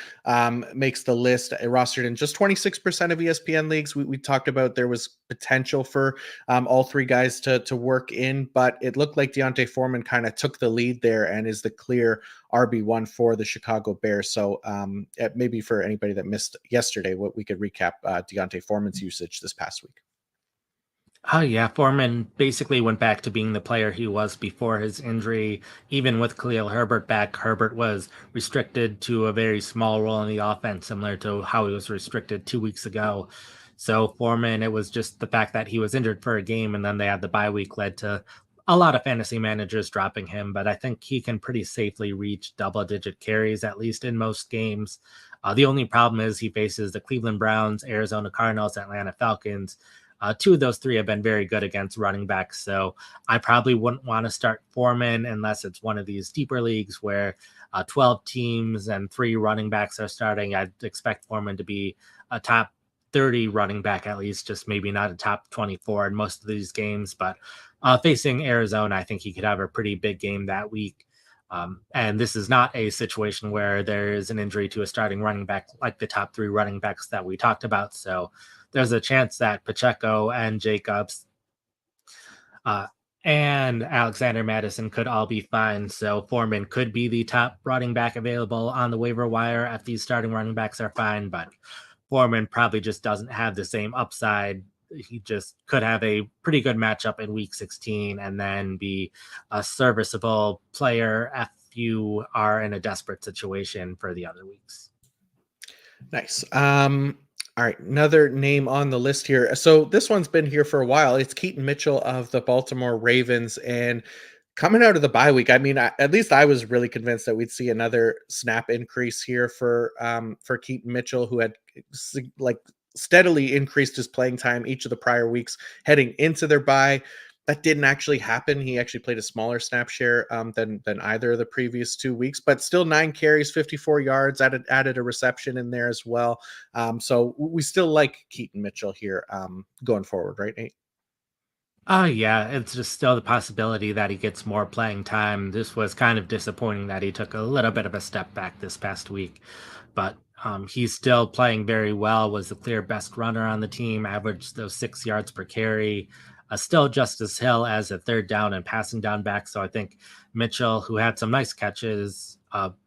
makes the list, rostered in just 26% of ESPN leagues. We talked about there was potential for all 3 guys to work in, but it looked like Deontay Foreman kind of took the lead there and is the clear RB1 for the Chicago Bears. So maybe for anybody that missed yesterday, what we could recap Deontay Foreman's usage this past week. Oh yeah, Foreman basically went back to being the player he was before his injury. Even with Khalil Herbert back, Herbert was restricted to a very small role in the offense, similar to how he was restricted 2 weeks ago. So Foreman, it was just the fact that he was injured for a game and then they had the bye week led to a lot of fantasy managers dropping him. But I think he can pretty safely reach double-digit carries, at least in most games. The only problem is he faces the Cleveland Browns, Arizona Cardinals, Atlanta Falcons. 2 of those 3 have been very good against running backs. So I probably wouldn't want to start Foreman unless it's one of these deeper leagues where 12 teams and 3 running backs are starting. I'd expect Foreman to be a top 30 running back, at least, just maybe not a top 24 in most of these games. But facing Arizona, I think he could have a pretty big game that week. And this is not a situation where there is an injury to a starting running back like the top 3 running backs that we talked about. So there's a chance that Pacheco and Jacobs uh, and Alexander Madison could all be fine. So Foreman could be the top running back available on the waiver wire if these starting running backs are fine, but Foreman probably just doesn't have the same upside. He just could have a pretty good matchup in week 16 and then be a serviceable player if you are in a desperate situation for the other weeks. Nice. All right, another name on the list here. So this one's been here for a while. It's Keaton Mitchell of the Baltimore Ravens, and coming out of the bye week, I mean, at least I was really convinced that we'd see another snap increase here for Keaton Mitchell, who had like steadily increased his playing time each of the prior weeks heading into their bye. That didn't actually happen. He actually played a smaller snap share than either of the previous 2 weeks, but still 9 carries, 54 yards. Added a reception in there as well. So we still like Keaton Mitchell here going forward, right, Nate? Oh yeah, it's just still the possibility that he gets more playing time. This was kind of disappointing that he took a little bit of a step back this past week, but he's still playing very well. Was the clear best runner on the team, averaged those 6 yards per carry. Still Justice Hill as a third down and passing down back. So I think Mitchell, who had some nice catches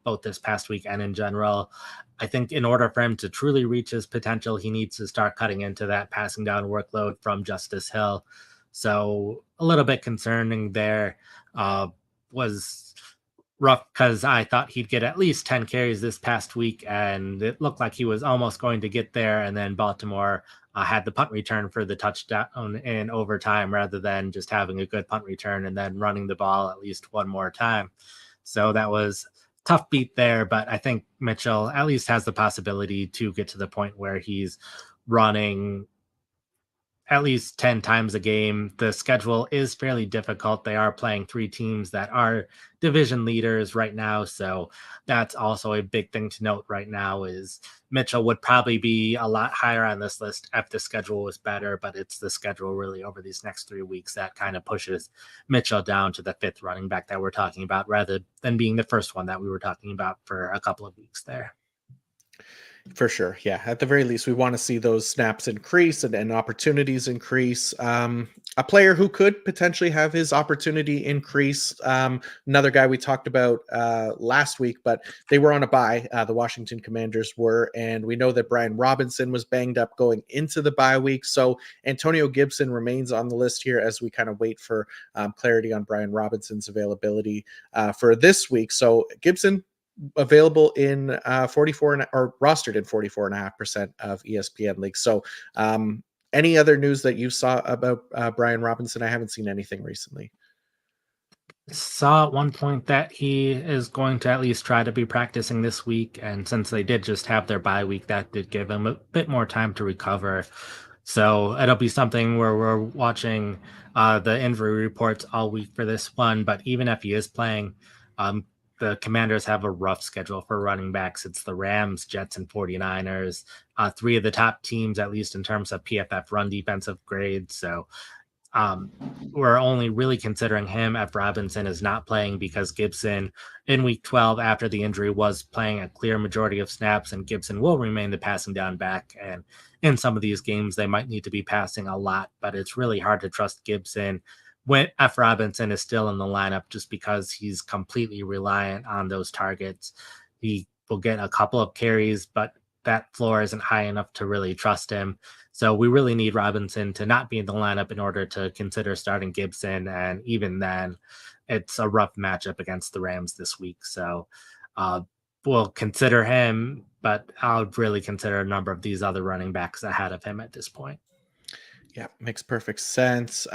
both this past week and in general, I think in order for him to truly reach his potential, he needs to start cutting into that passing down workload from Justice Hill. So a little bit concerning there. Was rough because I thought he'd get at least 10 carries this past week, and it looked like he was almost going to get there. And then Baltimore had the punt return for the touchdown in overtime rather than just having a good punt return and then running the ball at least one more time. So that was tough beat there, but I think Mitchell at least has the possibility to get to the point where he's running at least 10 times a game. The schedule is fairly difficult. They are playing three teams that are division leaders right now. So that's also a big thing to note right now is Mitchell would probably be a lot higher on this list if the schedule was better, but it's the schedule really over these next 3 weeks that kind of pushes Mitchell down to the fifth running back that we're talking about rather than being the first one that we were talking about for a couple of weeks there. For sure. Yeah. At the very least, we want to see those snaps increase and opportunities increase. A player who could potentially have his opportunity increase. Another guy we talked about last week, but they were on a bye. The Washington Commanders were. And we know that Brian Robinson was banged up going into the bye week. So Antonio Gibson remains on the list here as we kind of wait for clarity on Brian Robinson's availability for this week. So Gibson, available in 44 or rostered in 44.5% of ESPN leagues. So, any other news that you saw about Brian Robinson? I haven't seen anything recently. Saw at one point that he is going to at least try to be practicing this week. And since they did just have their bye week, that did give him a bit more time to recover. So it'll be something where we're watching the injury reports all week for this one. But even if he is playing, the Commanders have a rough schedule for running backs. It's the Rams, Jets, and 49ers, three of the top teams, at least in terms of PFF run defensive grades. So um, we're only really considering him if Robinson is not playing because Gibson in week 12 after the injury was playing a clear majority of snaps, and Gibson will remain the passing down back. And in some of these games, they might need to be passing a lot, but it's really hard to trust Gibson when F. Robinson is still in the lineup just because he's completely reliant on those targets. He will get a couple of carries, but that floor isn't high enough to really trust him. So we really need Robinson to not be in the lineup in order to consider starting Gibson. And even then, it's a rough matchup against the Rams this week. So uh, we'll consider him, but I'll really consider a number of these other running backs ahead of him at this point. Yeah, makes perfect sense.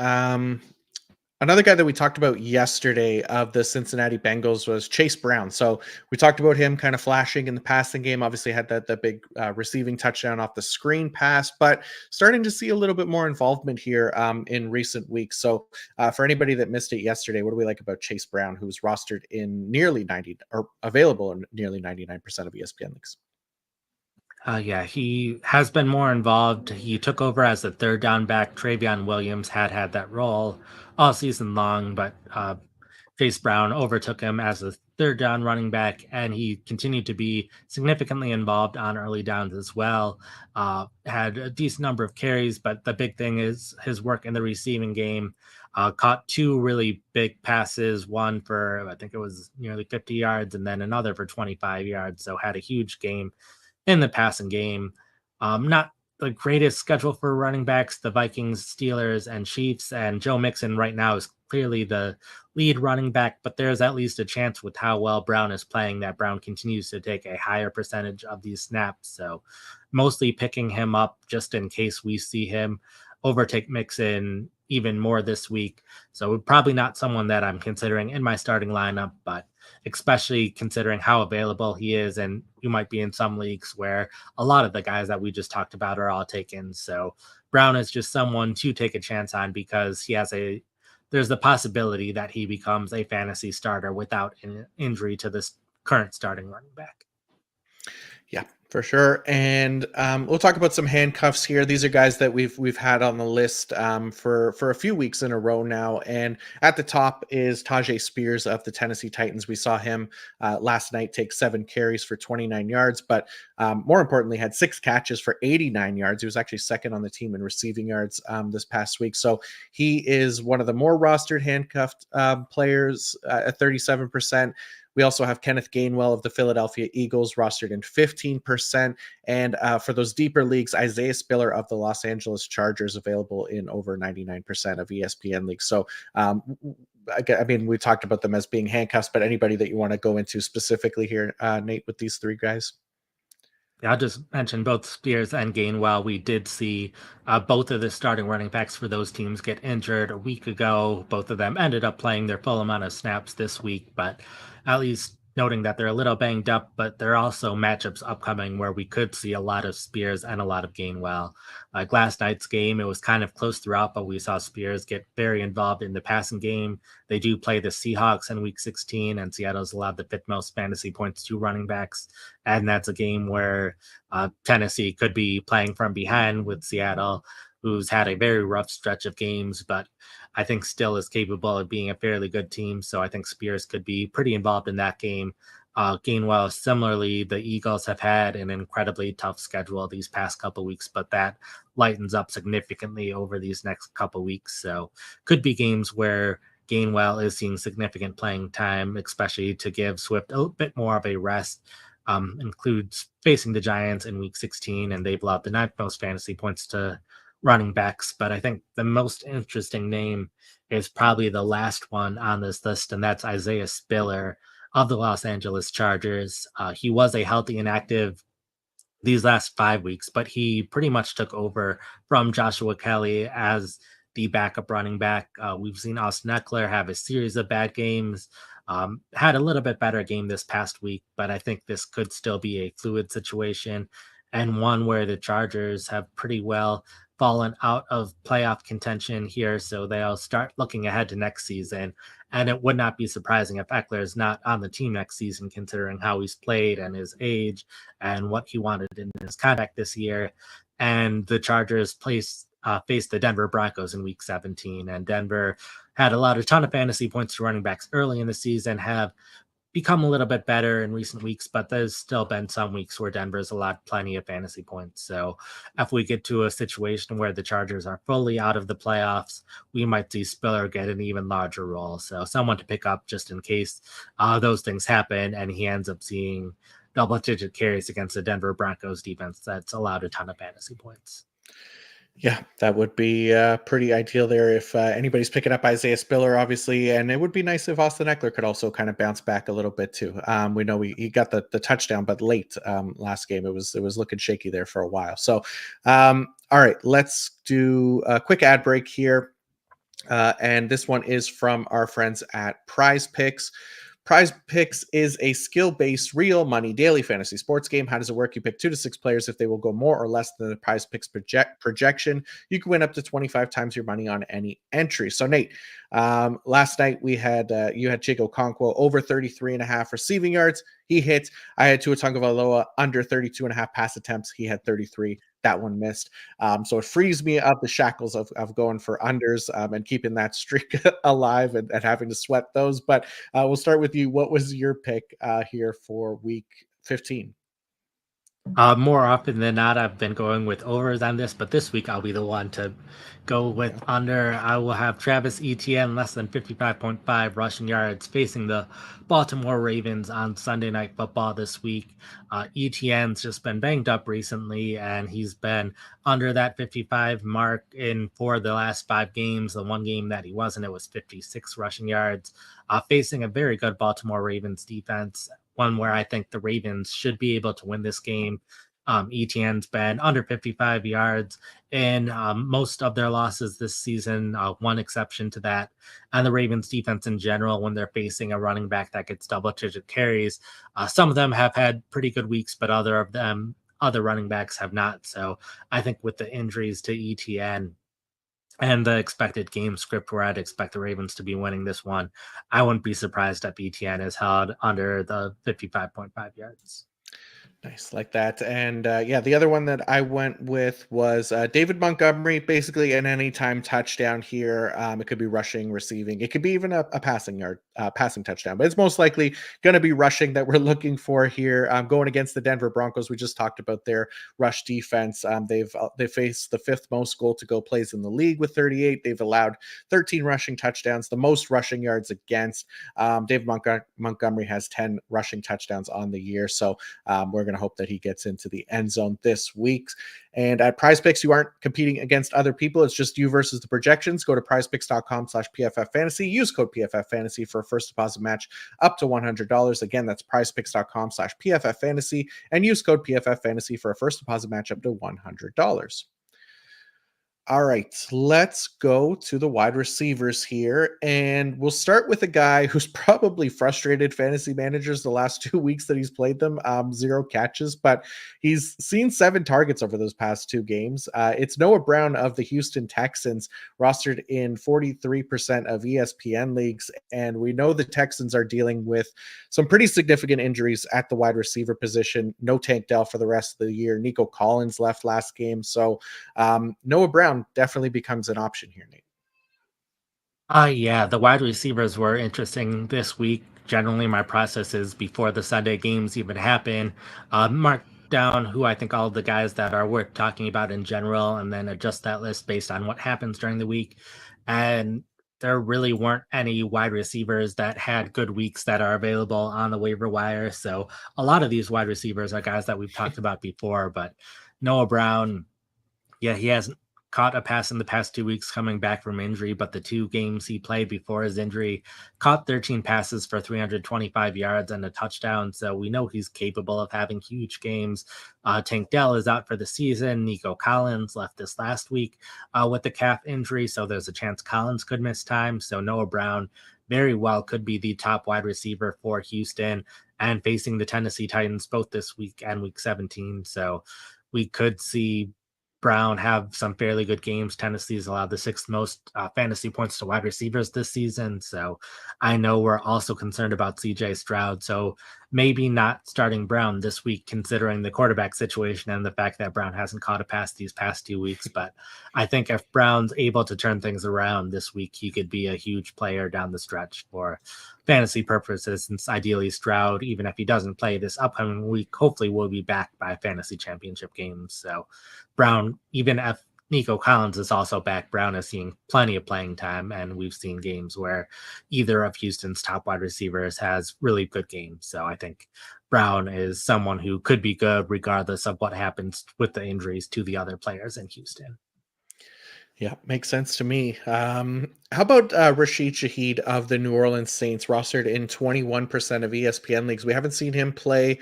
Another guy that we talked about yesterday of the Cincinnati Bengals was Chase Brown. So we talked about him kind of flashing in the passing game. Obviously, had that big receiving touchdown off the screen pass, but starting to see a little bit more involvement here in recent weeks. So for anybody that missed it yesterday, what do we like about Chase Brown, who's rostered in nearly 90 or available in nearly 99% of ESPN leagues? Yeah, he has been more involved. He took over as the third down back. Travion Williams had that role all season long, but Chase Brown overtook him as a third down running back, and he continued to be significantly involved on early downs as well. Had a decent number of carries, but the big thing is his work in the receiving game. Caught two really big passes, one for I think it was nearly 50 yards, and then another for 25 yards. So had a huge game in the passing game. Not the greatest schedule for running backs, the Vikings, Steelers, and Chiefs. And Joe Mixon right now is clearly the lead running back, but there's at least a chance with how well Brown is playing that Brown continues to take a higher percentage of these snaps. So mostly picking him up just in case we see him overtake Mixon even more this week. So probably not someone that I'm considering in my starting lineup, but especially considering how available he is. And you might be in some leagues where a lot of the guys that we just talked about are all taken. So Brown is just someone to take a chance on because there's the possibility that he becomes a fantasy starter without an injury to this current starting running back. Yeah, for sure. And we'll talk about some handcuffs here. These are guys that we've had on the list for a few weeks in a row now. And at the top is Tajay Spears of the Tennessee Titans. We saw him last night take 7 carries for 29 yards, but more importantly, had 6 catches for 89 yards. He was actually second on the team in receiving yards this past week. So he is one of the more rostered handcuffed players at 37%. We also have Kenneth Gainwell of the Philadelphia Eagles rostered in 15%. And for those deeper leagues, Isaiah Spiller of the Los Angeles Chargers available in over 99% of ESPN leagues. So, I mean, we talked about them as being handcuffs, but anybody that you want to go into specifically here, Nate, with these 3 guys? Yeah, I'll just mention both Spears and Gainwell. We did see both of the starting running backs for those teams get injured a week ago. Both of them ended up playing their full amount of snaps this week, but at least noting that they're a little banged up, but there are also matchups upcoming where we could see a lot of Spears and a lot of Gainwell. Like last night's game, it was kind of close throughout, but we saw Spears get very involved in the passing game. They do play the Seahawks in week 16, and Seattle's allowed the 5th most fantasy points to running backs. And that's a game where Tennessee could be playing from behind with Seattle, who's had a very rough stretch of games, but I think still is capable of being a fairly good team. So I think Spears could be pretty involved in that game. Gainwell, similarly, the Eagles have had an incredibly tough schedule these past couple weeks, but that lightens up significantly over these next couple weeks. So could be games where Gainwell is seeing significant playing time, especially to give Swift a bit more of a rest. Includes facing the Giants in week 16, and they've allowed the 9th most fantasy points to running backs. But I think the most interesting name is probably the last one on this list, and that's Isaiah Spiller of the Los Angeles Chargers. He was a healthy and active these last 5 weeks, but he pretty much took over from Joshua Kelly as the backup running back. We've seen Austin Eckler have a series of bad games. Had a little bit better game this past week, but I think this could still be a fluid situation and one where the Chargers have pretty well fallen out of playoff contention here. So they'll start looking ahead to next season. And it would not be surprising if Eckler is not on the team next season, considering how he's played and his age and what he wanted in his contract this year. And the Chargers faced the Denver Broncos in week 17. And Denver had a ton of fantasy points to running backs early in the season, have become a little bit better in recent weeks, but there's still been some weeks where Denver's allowed plenty of fantasy points. So if we get to a situation where the Chargers are fully out of the playoffs, we might see Spiller get an even larger role. So someone to pick up just in case those things happen and he ends up seeing double-digit carries against the Denver Broncos defense that's allowed a ton of fantasy points. Yeah, that would be pretty ideal there if anybody's picking up Isaiah Spiller, obviously. And it would be nice if Austin Eckler could also kind of bounce back a little bit too. We know he got the touchdown, but late last game. It was looking shaky there for a while. So, all right, let's do a quick ad break here. And this one is from our friends at Prize Picks. Prize Picks is a skill-based, real money daily fantasy sports game. How does it work? You pick 2 to 6 players. If they will go more or less than the Prize Picks projection, you can win up to 25 times your money on any entry. So, Nate, last night we had you had Chico Okonkwo over 33.5 receiving yards. He hit. I had Tua Tagovailoa under 32.5 pass attempts. He had 33. That one missed. So it frees me of the shackles of going for unders and keeping that streak alive and having to sweat those. But we'll start with you. What was your pick here for week 15? More often than not, I've been going with overs on this, but this week I'll be the one to go with Yeah. under. I will have Travis Etienne less than 55.5 rushing yards facing the Baltimore Ravens on Sunday Night Football this week. Etienne's just been banged up recently, and he's been under that 55 mark in 4 of the last 5 games. The one game that he wasn't, it was 56 rushing yards, facing a very good Baltimore Ravens defense, one where I think the Ravens should be able to win this game. Etienne's been under 55 yards in most of their losses this season, one exception to that. And the Ravens defense in general, when they're facing a running back that gets double digit carries, some of them have had pretty good weeks, but other running backs have not. So I think with the injuries to Etienne and the expected game script where I'd expect the Ravens to be winning this one, I wouldn't be surprised if ETN is held under the 55.5 yards. Nice, like that. And yeah, the other one that I went with was David Montgomery, basically an anytime touchdown here. It could be rushing, receiving, it could be even a passing touchdown, but it's most likely going to be rushing that we're looking for here. Going against the Denver Broncos, we just talked about their rush defense. They faced the fifth most goal to go plays in the league with 38. They've allowed 13 rushing touchdowns, the most rushing yards against. David Montgomery has 10 rushing touchdowns on the year, so we're going to hope that he gets into the end zone this week. And at Prize Picks, you aren't competing against other people. It's just you versus the projections. Go to prizepicks.com/PFF Fantasy. Use code PFF Fantasy for a first deposit match up to $100. Again, that's prizepicks.com/PFF Fantasy. And use code PFF Fantasy for a first deposit match up to $100. All right, let's go to the wide receivers here. And we'll start with a guy who's probably frustrated fantasy managers the last 2 weeks that he's played them. 0 catches, but he's seen 7 targets over those past 2 games. It's Noah Brown of the Houston Texans, rostered in 43% of ESPN leagues. And we know the Texans are dealing with some pretty significant injuries at the wide receiver position. No Tank Dell for the rest of the year. Nico Collins left last game. So Noah Brown definitely becomes an option here, Nate. Yeah, the wide receivers were interesting this week. Generally, my process is before the Sunday games even happen, mark down who I think all the guys that are worth talking about in general, and then adjust that list based on what happens during the week. And there really weren't any wide receivers that had good weeks that are available on the waiver wire. So a lot of these wide receivers are guys that we've talked about before, but Noah Brown, yeah, he hasn't caught a pass in the past 2 weeks coming back from injury, but the 2 games he played before his injury caught 13 passes for 325 yards and a touchdown. So we know he's capable of having huge games. Tank Dell is out for the season. Nico Collins left this last week with the calf injury, so there's a chance Collins could miss time. So Noah Brown very well could be the top wide receiver for Houston and facing the Tennessee Titans both this week and week 17. So we could see Brown have some fairly good games. Tennessee's allowed the sixth most fantasy points to wide receivers this season. So I know we're also concerned about CJ Stroud. So maybe not starting Brown this week, considering the quarterback situation and the fact that Brown hasn't caught a pass these past 2 weeks. But I think if Brown's able to turn things around this week, he could be a huge player down the stretch for fantasy purposes, since ideally Stroud, even if he doesn't play this upcoming week, hopefully will be back by fantasy championship games. So Brown, even if Nico Collins is also back, Brown is seeing plenty of playing time, and we've seen games where either of Houston's top wide receivers has really good games. So I think Brown is someone who could be good regardless of what happens with the injuries to the other players in Houston. Yeah, makes sense to me. How about Rashid Shaheed of the New Orleans Saints, rostered in 21% of ESPN leagues? We haven't seen him play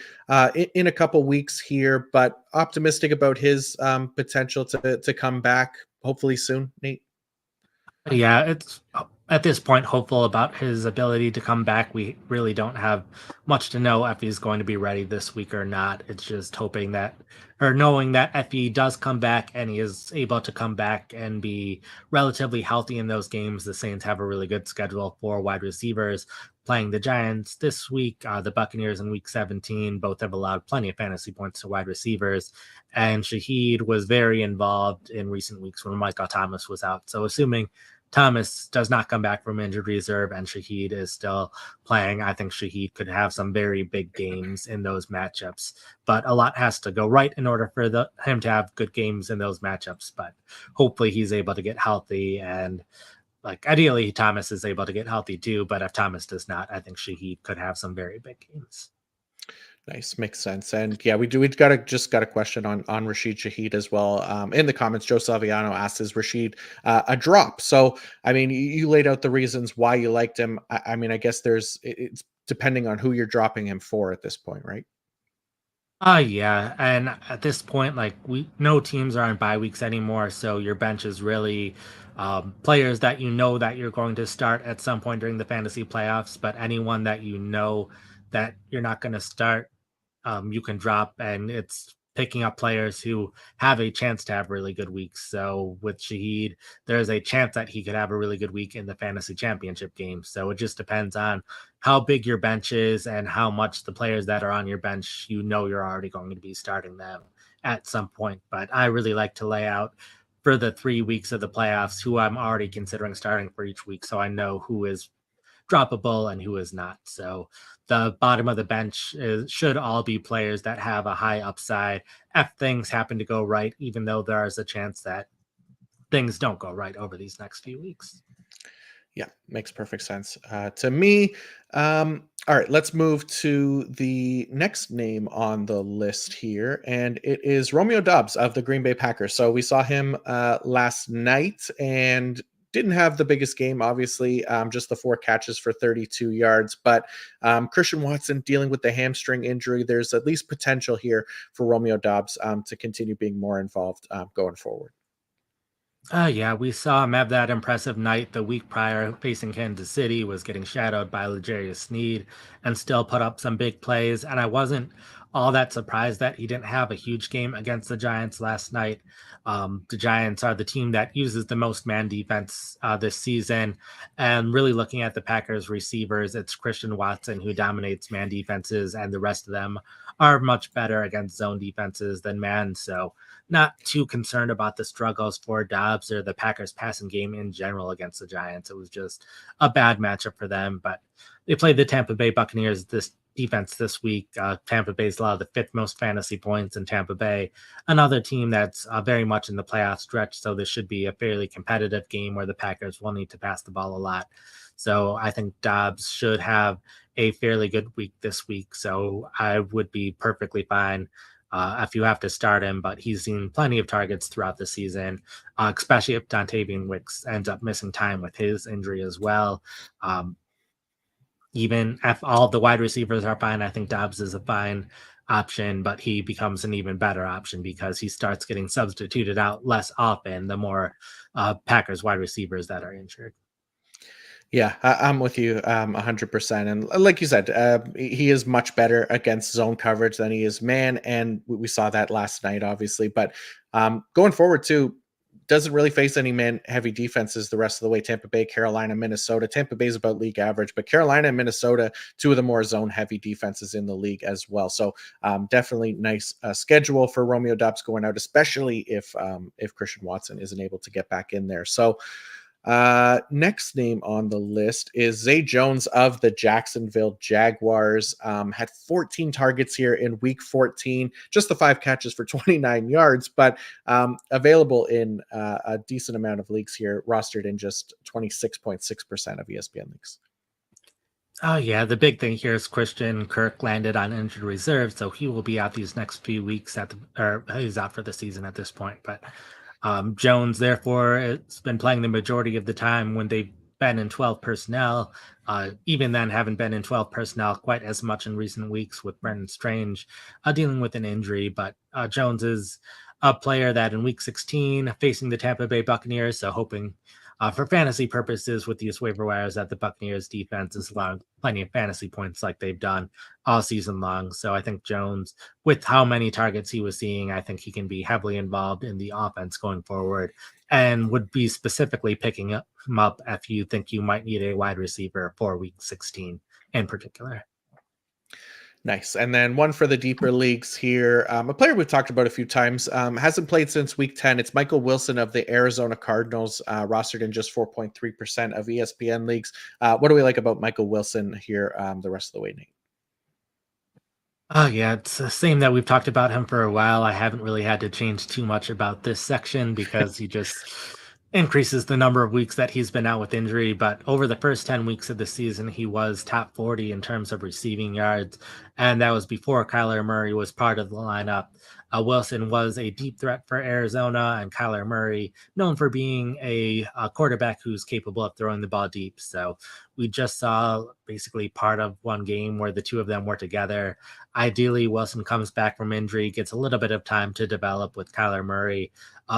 in a couple weeks here, but optimistic about his potential to come back hopefully soon, Nate. Yeah, it's at this point hopeful about his ability to come back. We really don't have much to know if he's going to be ready this week or not. It's just hoping that, or knowing that if he does come back and he is able to come back and be relatively healthy in those games, the Saints have a really good schedule for wide receivers. Playing the Giants this week, the Buccaneers in week 17, both have allowed plenty of fantasy points to wide receivers. And Shaheed was very involved in recent weeks when Michael Thomas was out. So assuming Thomas does not come back from injured reserve and Shaheed is still playing, I think Shaheed could have some very big games in those matchups. But a lot has to go right in order for him to have good games in those matchups. But hopefully he's able to get healthy, and like ideally Thomas is able to get healthy too. But if Thomas does not, I think Shaheed could have some very big games. Nice, makes sense. And yeah, we got a question on Rashid Shaheed as well. In the comments, Joe Salviano asks, "Is Rashid a drop?" So I mean, you laid out the reasons why you liked him. I mean, I guess it's depending on who you're dropping him for at this point, right? Yeah, and at this point, like we no teams are on bye weeks anymore, so your bench is really players that you know that you're going to start at some point during the fantasy playoffs. But anyone that you know that you're not going to start, you can drop, and it's picking up players who have a chance to have really good weeks. So with Shaheed, there's a chance that he could have a really good week in the fantasy championship game. So it just depends on how big your bench is and how much the players that are on your bench, you know, you're already going to be starting them at some point. But I really like to lay out for the 3 weeks of the playoffs who I'm already considering starting for each week. So I know who is droppable and who is not. So the bottom of the bench should all be players that have a high upside if things happen to go right, even though there is a chance that things don't go right over these next few weeks. Yeah, makes perfect sense to me. All right, let's move to the next name on the list here, and it is Romeo Doubs of the Green Bay Packers. So we saw him last night and didn't have the biggest game, obviously, just the 4 catches for 32 yards. But Christian Watson dealing with the hamstring injury, there's at least potential here for Romeo Doubs to continue being more involved going forward. Yeah, we saw him have that impressive night the week prior facing Kansas City, was getting shadowed by L'Jarius Sneed and still put up some big plays. And I wasn't all that surprised that he didn't have a huge game against the Giants last night. The Giants are the team that uses the most man defense this season. And really looking at the Packers receivers, it's Christian Watson who dominates man defenses, and the rest of them are much better against zone defenses than man. So not too concerned about the struggles for Dobbs or the Packers passing game in general against the Giants. It was just a bad matchup for them, but they played the Tampa Bay Buccaneers this defense this week. Tampa Bay's allowed the fifth most fantasy points in Tampa Bay, another team that's very much in the playoff stretch. So this should be a fairly competitive game where the Packers will need to pass the ball a lot. So I think Dobbs should have a fairly good week this week. So I would be perfectly fine if you have to start him, but he's seen plenty of targets throughout the season, especially if Dontavian Wicks ends up missing time with his injury as well. Um, Even if all the wide receivers are fine, I think Dobbs is a fine option, but he becomes an even better option because he starts getting substituted out less often the more Packers wide receivers that are injured. Yeah, I'm with you 100%. And like you said, he is much better against zone coverage than he is man. And we saw that last night, obviously. But going forward, too, doesn't really face any man heavy defenses the rest of the way. Tampa Bay, Carolina, Minnesota. Tampa Bay is about league average, but Carolina and Minnesota, two of the more zone heavy defenses in the league as well. So definitely nice schedule for Romeo Dobbs going out, especially if Christian Watson isn't able to get back in there. So next name on the list is Zay Jones of the Jacksonville Jaguars. Had 14 targets here in week 14, just the 5 catches for 29 yards, but available in a decent amount of leagues here, rostered in just 26.6% of ESPN leagues. Oh yeah, the big thing here is Christian Kirk landed on injured reserve, so he will be out these next few weeks or he's out for the season at this point. But Jones, therefore, has been playing the majority of the time when they've been in 12 personnel. Even then, haven't been in 12 personnel quite as much in recent weeks with Brendan Strange dealing with an injury. But Jones is a player that in week 16 facing the Tampa Bay Buccaneers, so hoping for fantasy purposes with these waiver wires that the Buccaneers defense is allowing plenty of fantasy points like they've done all season long. So I think Jones, with how many targets he was seeing, I think he can be heavily involved in the offense going forward, and would be specifically picking him up if you think you might need a wide receiver for week 16 in particular. Nice. And then one for the deeper leagues here. A player we've talked about a few times, hasn't played since week 10. It's Michael Wilson of the Arizona Cardinals, rostered in just 4.3% of ESPN leagues. What do we like about Michael Wilson here the rest of the way, Nate? Oh yeah, it's the same that we've talked about him for a while. I haven't really had to change too much about this section because he just increases the number of weeks that he's been out with injury. But over the first 10 weeks of the season, he was top 40 in terms of receiving yards. And that was before Kyler Murray was part of the lineup. Wilson was a deep threat for Arizona, and Kyler Murray, known for being a quarterback who's capable of throwing the ball deep. So we just saw basically part of one game where the two of them were together. Ideally, Wilson comes back from injury, gets a little bit of time to develop with Kyler Murray.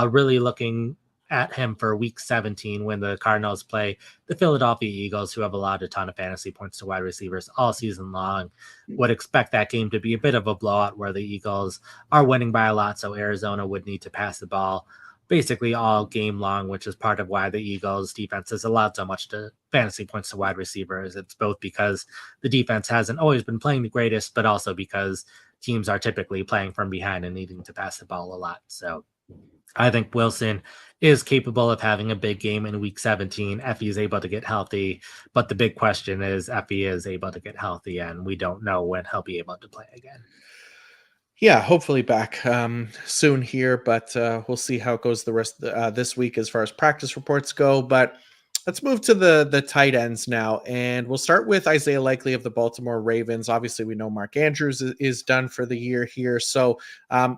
Really looking at him for week 17 when the Cardinals play the Philadelphia Eagles, who have allowed a ton of fantasy points to wide receivers all season long. Would expect that game to be a bit of a blowout where the Eagles are winning by a lot, so Arizona would need to pass the ball basically all game long, which is part of why the Eagles defense has allowed so much to fantasy points to wide receivers. It's both because the defense hasn't always been playing the greatest, but also because teams are typically playing from behind and needing to pass the ball a lot. So I think Wilson is capable of having a big game in week 17 if he's able to get healthy. But the big question is if he is able to get healthy, and we don't know when he'll be able to play again. Yeah, hopefully back soon here, but we'll see how it goes the rest of this week as far as practice reports go. But let's move to the tight ends now, and we'll start with Isaiah Likely of the Baltimore Ravens. Obviously, we know Mark Andrews is done for the year here, so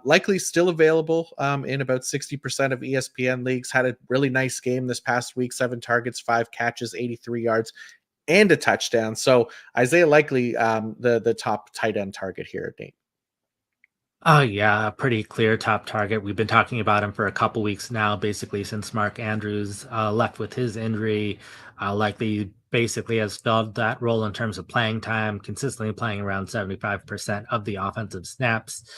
Likely still available in about 60% of ESPN leagues. Had a really nice game this past week: 7 targets, 5 catches, 83 yards, and a touchdown. So Isaiah Likely, the top tight end target here, Nate. Oh yeah, a pretty clear top target. We've been talking about him for a couple weeks now, basically since Mark Andrews left with his injury. Likely basically has filled that role in terms of playing time, consistently playing around 75% of the offensive snaps.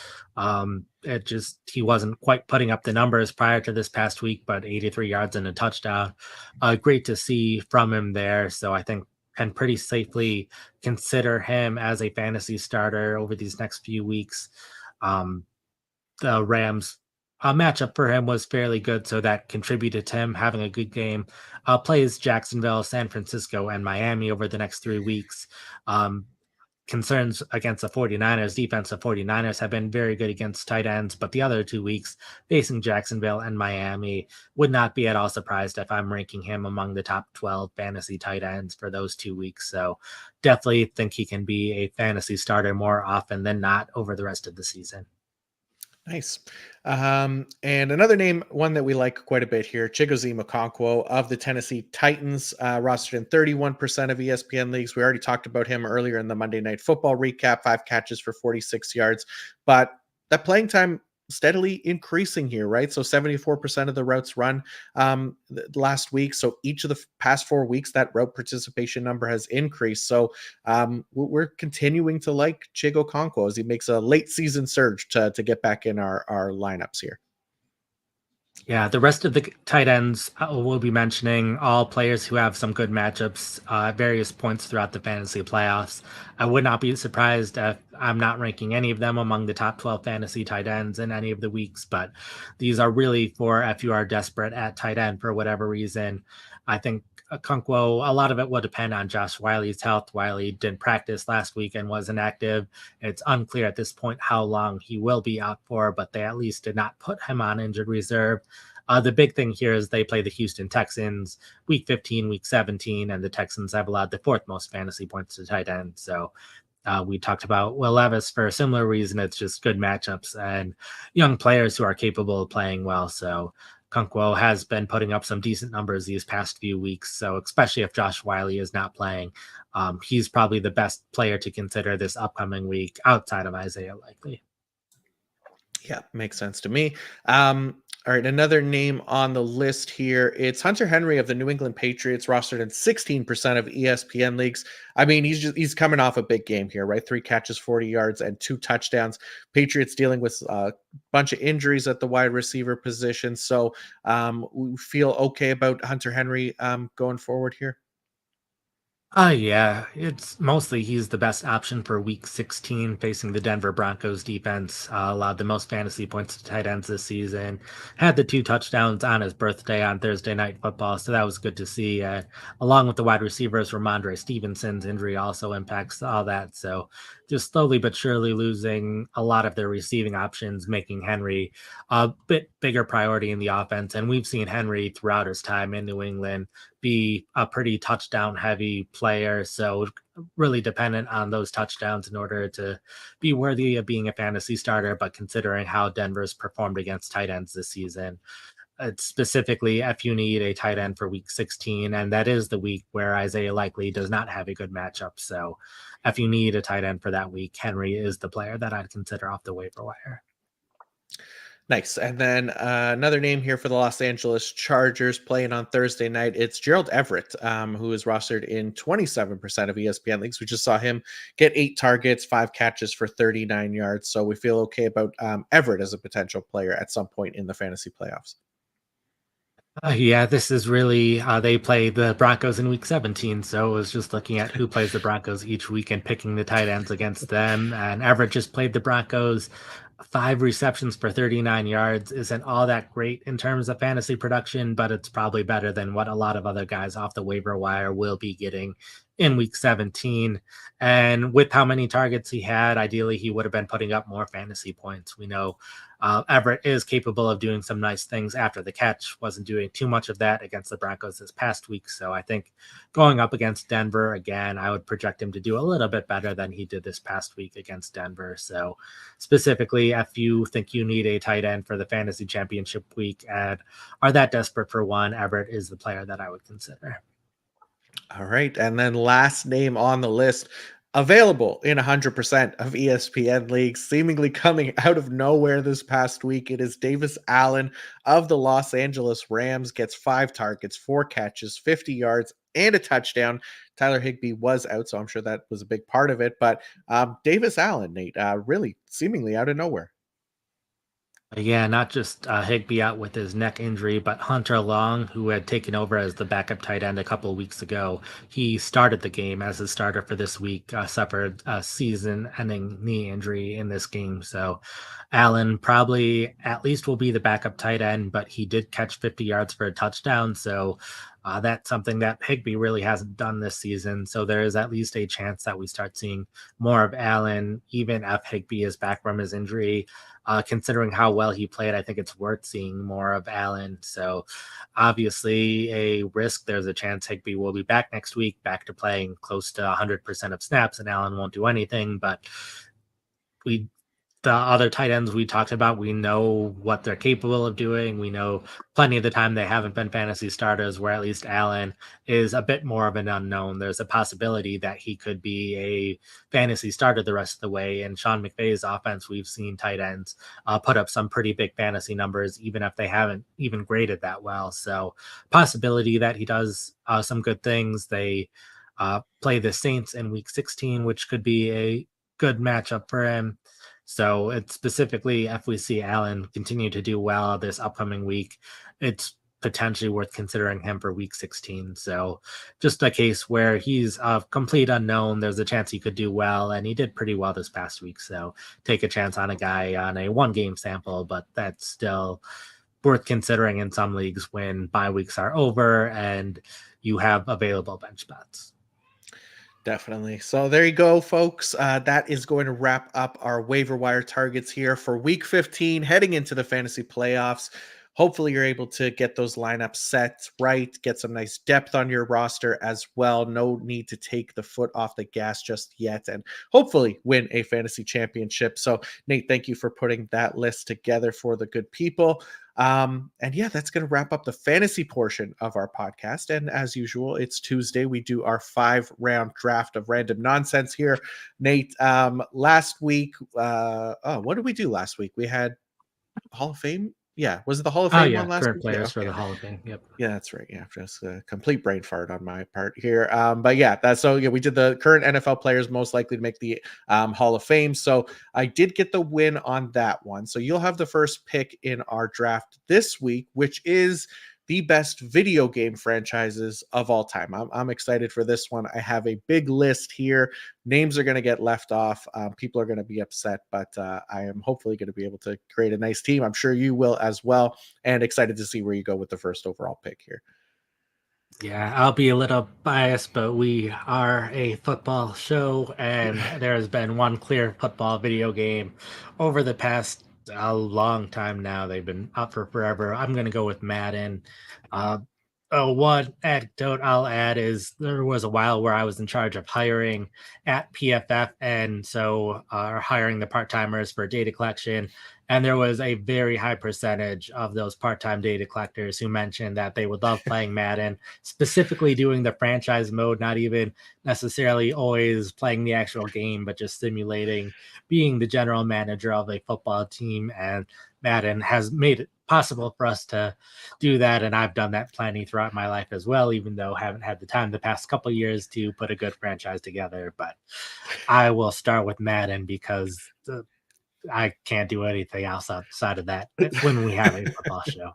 It just he wasn't quite putting up the numbers prior to this past week, but 83 yards and a touchdown. Great to see from him there. So I think can pretty safely consider him as a fantasy starter over these next few weeks. um, the Rams matchup for him was fairly good, so that contributed to him having a good game. Plays Jacksonville, San Francisco, and Miami over the next 3 weeks. Um, Concerns against the 49ers defense. The 49ers have been very good against tight ends, but the other 2 weeks facing Jacksonville and Miami would not be at all surprised if I'm ranking him among the top 12 fantasy tight ends for those 2 weeks. So definitely think he can be a fantasy starter more often than not over the rest of the season. Nice. And another name, one that we like quite a bit here, Chigozie Okonkwo of the Tennessee Titans, rostered in 31% of ESPN leagues. We already talked about him earlier in the Monday Night Football recap: 5 catches for 46 yards. But that playing time steadily increasing here, right? So 74% of the routes run last week. So each of the past 4 weeks, that route participation number has increased. So we're continuing to like Chigo Okonkwo as he makes a late season surge to get back in our lineups here. Yeah, the rest of the tight ends we'll be mentioning all players who have some good matchups at various points throughout the fantasy playoffs. I would not be surprised if I'm not ranking any of them among the top 12 fantasy tight ends in any of the weeks, but these are really for if you are desperate at tight end for whatever reason. I think Kunkwo, a lot of it will depend on Josh Wiley's health. Wiley didn't practice last week and was inactive. It's unclear at this point how long he will be out for, but they at least did not put him on injured reserve. The big thing here is they play the Houston Texans week 15, week 17, and the Texans have allowed the fourth most fantasy points to tight end. So we talked about Will Levis for a similar reason. It's just good matchups and young players who are capable of playing well. So Kunkwo has been putting up some decent numbers these past few weeks. So especially if Josh Wiley is not playing, he's probably the best player to consider this upcoming week outside of Isaiah Likely. Yeah, makes sense to me. All right, another name on the list here. It's Hunter Henry of the New England Patriots, rostered in 16% of ESPN leagues. I mean, he's coming off a big game here, right? 3 catches, 40 yards, and 2 touchdowns. Patriots dealing with a bunch of injuries at the wide receiver position. So we feel okay about Hunter Henry going forward here. Yeah, it's mostly he's the best option for week 16 facing the Denver Broncos defense. Allowed the most fantasy points to tight ends this season. Had the 2 touchdowns on his birthday on Thursday Night Football, so that was good to see. Along with the wide receivers, Ramondre Stevenson's injury also impacts all that. So just slowly but surely losing a lot of their receiving options, making Henry a bit bigger priority in the offense. And we've seen Henry throughout his time in New England be a pretty touchdown heavy player. So really dependent on those touchdowns in order to be worthy of being a fantasy starter. But considering how Denver's performed against tight ends this season, it's specifically if you need a tight end for week 16, and that is the week where Isaiah likely does not have a good matchup. So if you need a tight end for that week, Henry is the player that I'd consider off the waiver wire. Nice. And then another name here for the Los Angeles Chargers playing on Thursday night. It's Gerald Everett, who is rostered in 27% of ESPN leagues. We just saw him get 8 targets, 5 catches for 39 yards. So we feel okay about Everett as a potential player at some point in the fantasy playoffs. Yeah, this is really they play the Broncos in week 17. So it was just looking at who plays the Broncos each week and picking the tight ends against them. And Everett just played the Broncos. 5 receptions for 39 yards isn't all that great in terms of fantasy production, but it's probably better than what a lot of other guys off the waiver wire will be getting in week 17. And with how many targets he had, ideally he would have been putting up more fantasy points. We know Everett is capable of doing some nice things after the catch. Wasn't doing too much of that against the Broncos this past week. So I think going up against Denver again, I would project him to do a little bit better than he did this past week against Denver. So specifically, if you think you need a tight end for the fantasy championship week and are that desperate for one, Everett is the player that I would consider. All right. And then last name on the list, available in 100% of ESPN leagues, seemingly coming out of nowhere this past week. It is Davis Allen of the Los Angeles Rams, gets 5 targets, 4 catches, 50 yards, and a touchdown. Tyler Higbee was out, so I'm sure that was a big part of it. But Davis Allen, Nate, really seemingly out of nowhere. Yeah, not just Higby out with his neck injury, but Hunter Long, who had taken over as the backup tight end a couple of weeks ago. He started the game as a starter for this week, suffered a season ending knee injury in this game. So Allen probably at least will be the backup tight end, but he did catch 50 yards for a touchdown. So that's something that Higby really hasn't done this season. So there is at least a chance that we start seeing more of Allen, even if Higby is back from his injury. Considering how well he played, I think it's worth seeing more of Allen. So, obviously, a risk. There's a chance Higby will be back next week, back to playing close to 100% of snaps, and Allen won't do anything. But we the other tight ends we talked about, we know what they're capable of doing. We know plenty of the time they haven't been fantasy starters, where at least Allen is a bit more of an unknown. There's a possibility that he could be a fantasy starter the rest of the way. And Sean McVay's offense, we've seen tight ends put up some pretty big fantasy numbers, even if they haven't even graded that well. So, possibility that he does some good things. They play the Saints in week 16, which could be a good matchup for him. So it's specifically if we see Allen continue to do well this upcoming week, it's potentially worth considering him for week 16. So just a case where he's a complete unknown. There's a chance he could do well, and he did pretty well this past week. So take a chance on a guy on a 1 game sample, but that's still worth considering in some leagues when bye weeks are over and you have available bench spots. Definitely. So there you go, folks. That is going to wrap up our waiver wire targets here for week 15, heading into the fantasy playoffs. Hopefully, you're able to get those lineups set right, get some nice depth on your roster as well. No need to take the foot off the gas just yet, and hopefully win a fantasy championship. So, Nate, thank you for putting that list together for the good people. And yeah, that's going to wrap up the fantasy portion of our podcast. And as usual, it's Tuesday. We do our 5 round draft of random nonsense here. Nate, last week, what did we do last week? We had Hall of Fame. Yeah. Was it the Hall of Oh Fame yeah, one last current week? Yeah. players for Okay. the Hall of Fame. Yep. Yeah, that's right. Yeah, just a complete brain fart on my part here. But yeah, that's so yeah, we did the current NFL players most likely to make the Hall of Fame. So I did get the win on that one. So you'll have the first pick in our draft this week, which is the best video game franchises of all time. I'm excited for this one. I have a big list here. Names are going to get left off. People are going to be upset, but I am hopefully going to be able to create a nice team. I'm sure you will as well. And excited to see where you go with the first overall pick here. Yeah, I'll be a little biased, but we are a football show, and there has been one clear football video game over the past a long time now. They've been up for forever. I'm going to go with Madden. Uh, one anecdote I'll add is there was a while where I was in charge of hiring at PFF, and so hiring the part timers for data collection. And there was a very high percentage of those part time data collectors who mentioned that they would love playing Madden, specifically doing the franchise mode, not even necessarily always playing the actual game, but just simulating being the general manager of a football team. And Madden has made it possible for us to do that. And I've done that plenty throughout my life as well, even though I haven't had the time the past couple of years to put a good franchise together. But I will start with Madden because I can't do anything else outside of that when we have a football show.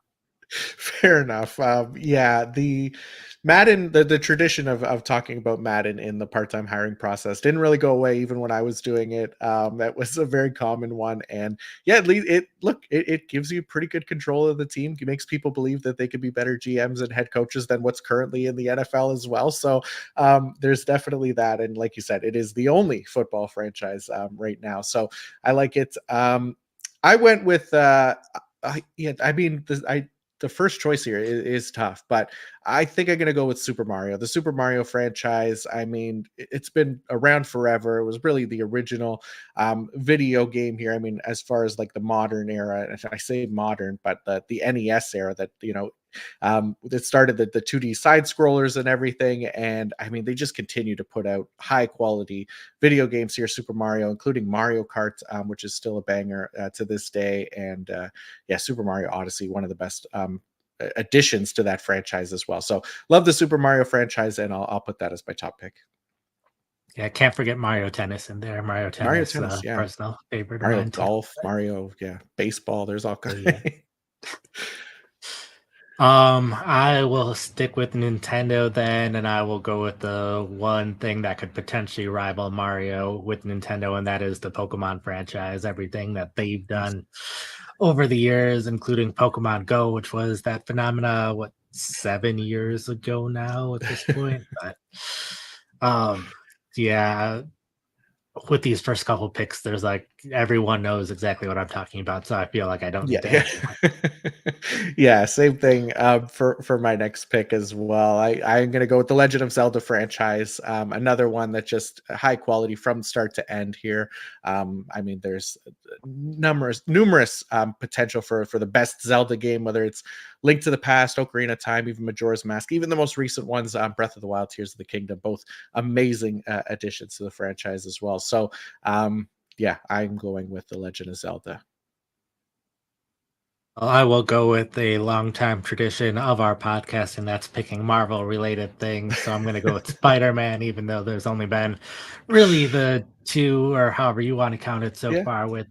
Fair enough. Yeah, the Madden, the tradition of talking about Madden in the part-time hiring process didn't really go away even when I was doing it. That was a very common one, and yeah, it gives you pretty good control of the team. It makes people believe that they could be better GMs and head coaches than what's currently in the NFL as well. So there's definitely that, and like you said, it is the only football franchise right now. So I like it. I went with. Yeah, I mean, the first choice here is tough, but I think I'm going to go with Super Mario. The Super Mario franchise, I mean, it's been around forever. It was really the original video game here. I mean, as far as like the modern era, and I say modern, but the NES era that, that started the 2D side scrollers and everything. And I mean, they just continue to put out high quality video games here, Super Mario, including Mario Kart, which is still a banger to this day. And yeah, Super Mario Odyssey, one of the best additions to that franchise as well. So love the Super Mario franchise, and I'll put that as my top pick. Yeah, can't forget Mario Tennis in there. Mario Mario Tennis, Tennis, yeah. personal favorite of Mario mine too. Golf, Mario, yeah, baseball. There's all So kinds. yeah. I will stick with Nintendo then, and I will go with the one thing that could potentially rival Mario with Nintendo, and that is the Pokemon franchise. Everything that they've Nice. done over the years, including Pokemon Go, which was that phenomena, what, 7 years ago now at this point? But um, yeah, with these first couple picks, there's like everyone knows exactly what I'm talking about, so I feel like I don't Yeah, need to yeah. answer much. Yeah, same thing, for my next pick as well. I'm gonna go with the Legend of Zelda franchise, another one that just high quality from start to end here. I mean, there's numerous potential for the best Zelda game, whether it's Link to the Past, Ocarina of Time, even Majora's Mask, even the most recent ones, Breath of the Wild, Tears of the Kingdom, both amazing additions to the franchise as well. So, yeah, I'm going with the Legend of Zelda. Well, I will go with a longtime tradition of our podcast, and that's picking Marvel related things. So I'm going to go with Spider Man, even though there's only been really the two, or however you want to count it so Yeah. far with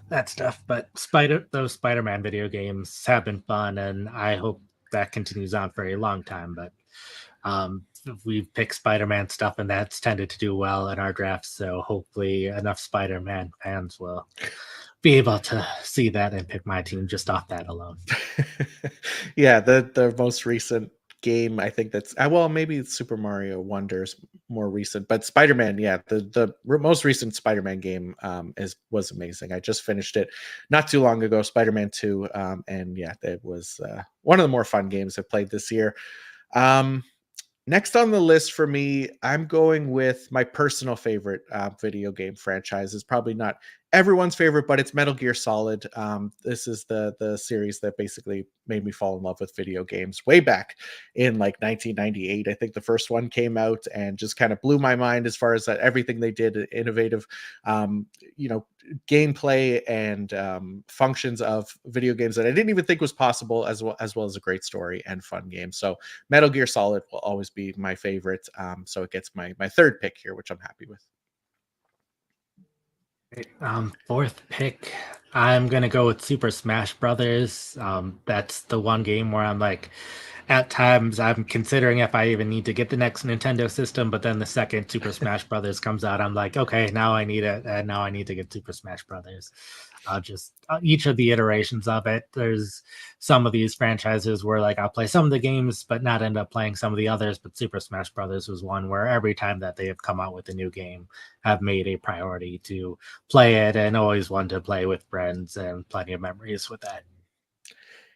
that stuff. But those Spider Man video games have been fun, and I hope that continues on for a long time. But we've picked Spider Man stuff, and that's tended to do well in our drafts. So hopefully, enough Spider Man fans will be able to see that and pick my team just off that alone. Yeah, the most recent game, I think that's well, maybe it's Super Mario Wonders more recent, but Spider-Man, yeah, most recent Spider-Man game was amazing. I just finished it not too long ago, Spider-Man 2, and yeah, it was one of the more fun games I played this year. Um, Next on the list for me, I'm going with my personal favorite video game franchise. It's probably not everyone's favorite, but it's Metal Gear Solid. This is the series that basically made me fall in love with video games way back in like 1998. I think the first one came out and just kind of blew my mind as far as everything they did, innovative, um, you know, gameplay and functions of video games that I didn't even think was possible, as well as a great story and fun game. So Metal Gear Solid will always be my favorite. So it gets my third pick here, which I'm happy with. Fourth pick, I'm gonna go with Super Smash Brothers. That's the one game where I'm like, at times I'm considering if I even need to get the next Nintendo system, but then the second Super Smash Brothers comes out, I'm like, okay, now I need it, and now I need to get Super Smash Brothers. Just each of the iterations of it. There's some of these franchises where like I'll play some of the games, but not end up playing some of the others. But Super Smash Brothers was one where every time that they have come out with a new game, have made a priority to play it, and always wanted to play with friends, and plenty of memories with that.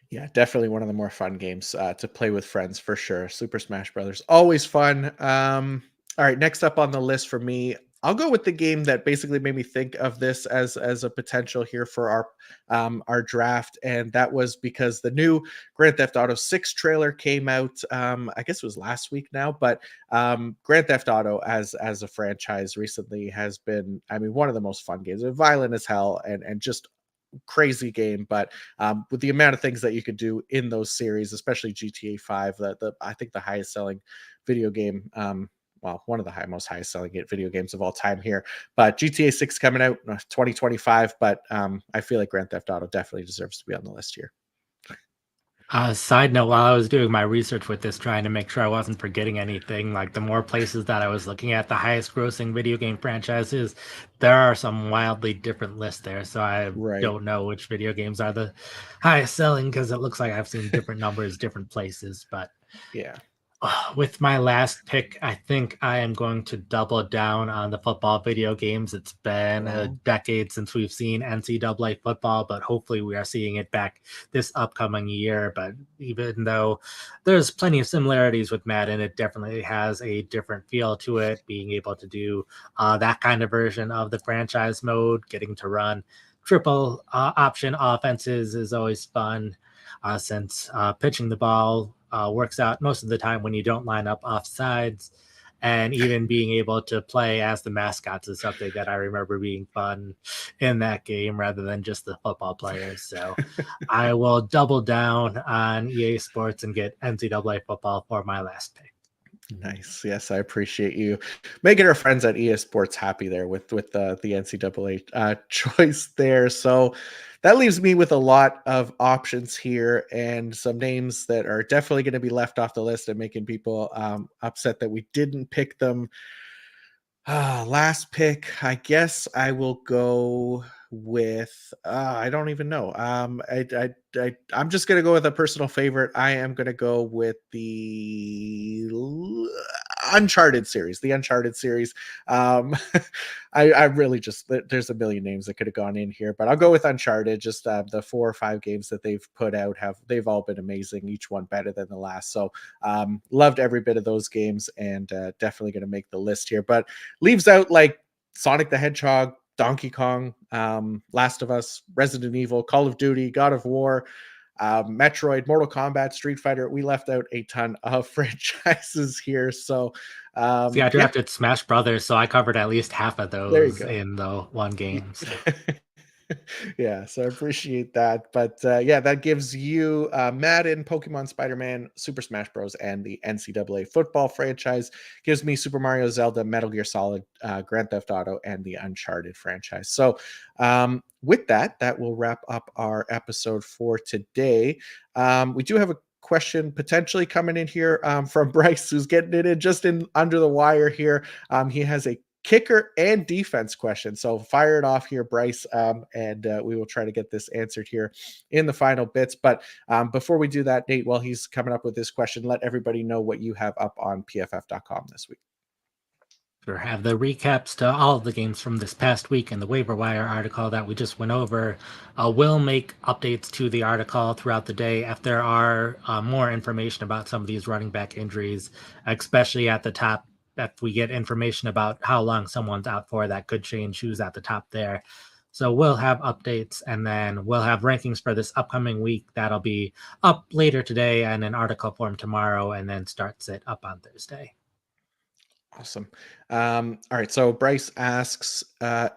Yeah, definitely one of the more fun games to play with friends for sure. Super Smash Brothers, always fun. All right, next up on the list for me, I'll go with the game that basically made me think of this as a potential here for our draft, and that was because the new Grand Theft Auto 6 trailer came out. I guess it was last week now, but Grand Theft Auto as a franchise recently has been, I mean, one of the most fun games. They're violent as hell and just crazy game, but with the amount of things that you could do in those series, especially GTA 5, the I think the highest selling video game, well, one of the most highest selling video games of all time here. But GTA 6 coming out 2025, but I feel like Grand Theft Auto definitely deserves to be on the list here. Side note, while I was doing my research with this, trying to make sure I wasn't forgetting anything, like the more places that I was looking at, the highest grossing video game franchises, there are some wildly different lists there. So I Right. don't know which video games are the highest selling because it looks like I've seen different numbers, different places. But Yeah. with my last pick, I think I am going to double down on the football video games. It's been a Oh, decade since we've seen NCAA football, but hopefully we are seeing it back this upcoming year. But even though there's plenty of similarities with Madden, it definitely has a different feel to it. Being able to do that kind of version of the franchise mode, getting to run triple option offenses is always fun, since pitching the ball works out most of the time when you don't line up off sides. And even being able to play as the mascots is something that I remember being fun in that game rather than just the football players. So I will double down on EA Sports and get NCAA football for my last pick. nice. Yes, I appreciate you making our friends at EA Sports happy there with the NCAA choice there. So that leaves me with a lot of options here and some names that are definitely going to be left off the list and making people upset that we didn't pick them. Last pick, I guess I will go with I don't even know. I'm just gonna go with a personal favorite. I am gonna go with the Uncharted series. The Uncharted series. Um, I really just there's a million names that could have gone in here, but I'll go with Uncharted. Just the 4 or 5 games that they've put out they've all been amazing. Each one better than the last. So loved every bit of those games, and definitely gonna make the list here. But leaves out like Sonic the Hedgehog, Donkey Kong, Last of Us, Resident Evil, Call of Duty, God of War, Metroid, Mortal Kombat, Street Fighter. We left out a ton of franchises here. So, See, I yeah, drafted Smash Brothers, so I covered at least half of there you those go. in the one game. So Yeah, so I appreciate that. But yeah, that gives you Madden, Pokemon, Spider-Man, Super Smash Bros, and the NCAA football franchise. Gives me Super Mario, Zelda, Metal Gear Solid, Grand Theft Auto, and the Uncharted franchise. So with that, that will wrap up our episode for today. We do have a question potentially coming in here from Bryce, who's getting it in just in under the wire here. He has a kicker and defense question. So fire it off here, Bryce, and we will try to get this answered here in the final bits. But before we do that, Nate, while he's coming up with this question, let everybody know what you have up on pff.com this week. sure, have the recaps to all of the games from this past week and the waiver wire article that we just went over. We'll make updates to the article throughout the day if there are more information about some of these running back injuries, especially at the top. If we get information about how long someone's out for, that could change who's at the top there. So we'll have updates, and then we'll have rankings for this upcoming week. That'll be up later today and an article form tomorrow, and then starts it up on Thursday. Awesome. All right. So Bryce asks,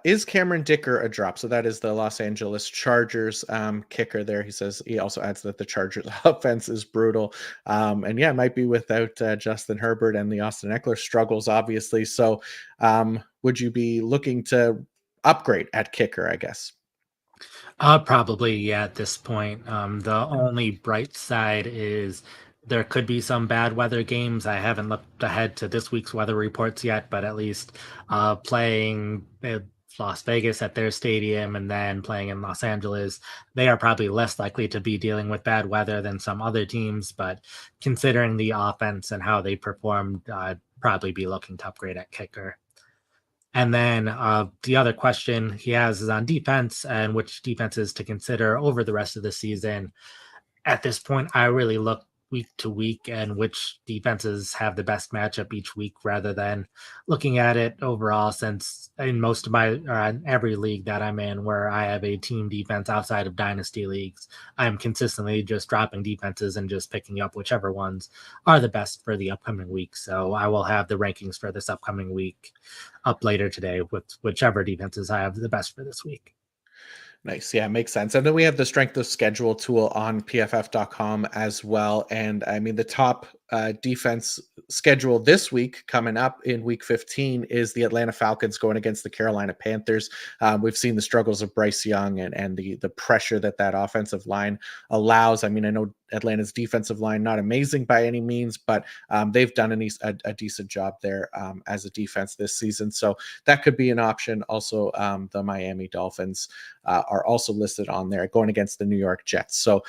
is Cameron Dicker a drop? So that is the Los Angeles Chargers kicker there. He says he also adds that the Chargers offense is brutal. And yeah, it might be without Justin Herbert and the Austin Eckler struggles, obviously. So would you be looking to upgrade at kicker, I guess. Probably, yeah, at this point. The only bright side is there could be some bad weather games. I haven't looked ahead to this week's weather reports yet, but at least playing Las Vegas at their stadium and then playing in Los Angeles, they are probably less likely to be dealing with bad weather than some other teams. But considering the offense and how they performed, I'd probably be looking to upgrade at kicker. And then the other question he has is on defense and which defenses to consider over the rest of the season. At this point, I really look week to week and which defenses have the best matchup each week rather than looking at it overall. Since in most of my, in every league that I'm in, where I have a team defense outside of dynasty leagues, I'm consistently just dropping defenses and just picking up whichever ones are the best for the upcoming week. So I will have the rankings for this upcoming week up later today with whichever defenses I have the best for this week. Nice. Yeah, makes sense. And then we have the strength of schedule tool on pff.com as well. And I mean, the top defense schedule this week coming up in week 15 is the Atlanta Falcons going against the Carolina Panthers. We've seen the struggles of Bryce Young and the pressure that offensive line allows. I mean, I know Atlanta's defensive line, not amazing by any means, but they've done a decent job there as a defense this season. So that could be an option. Also, the Miami Dolphins are also listed on there going against the New York Jets. So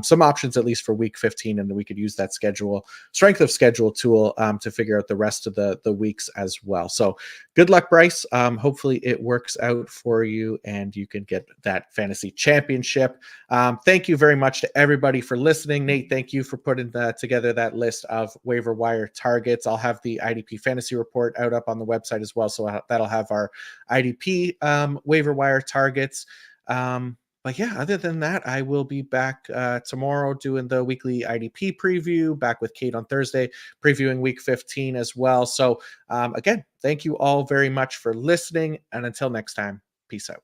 some options, at least for week 15, and we could use that strength of schedule tool to figure out the rest of the weeks as well. So good luck, Bryce. Hopefully it works out for you and you can get that fantasy championship. Thank you very much to everybody for listening. Nate, thank you for putting together that list of waiver wire targets. I'll have the IDP fantasy report out up on the website as well. So that'll have our IDP waiver wire targets. But yeah, other than that, I will be back tomorrow doing the weekly IDP preview, back with Kate on Thursday, previewing week 15 as well. So again, thank you all very much for listening. And until next time, peace out.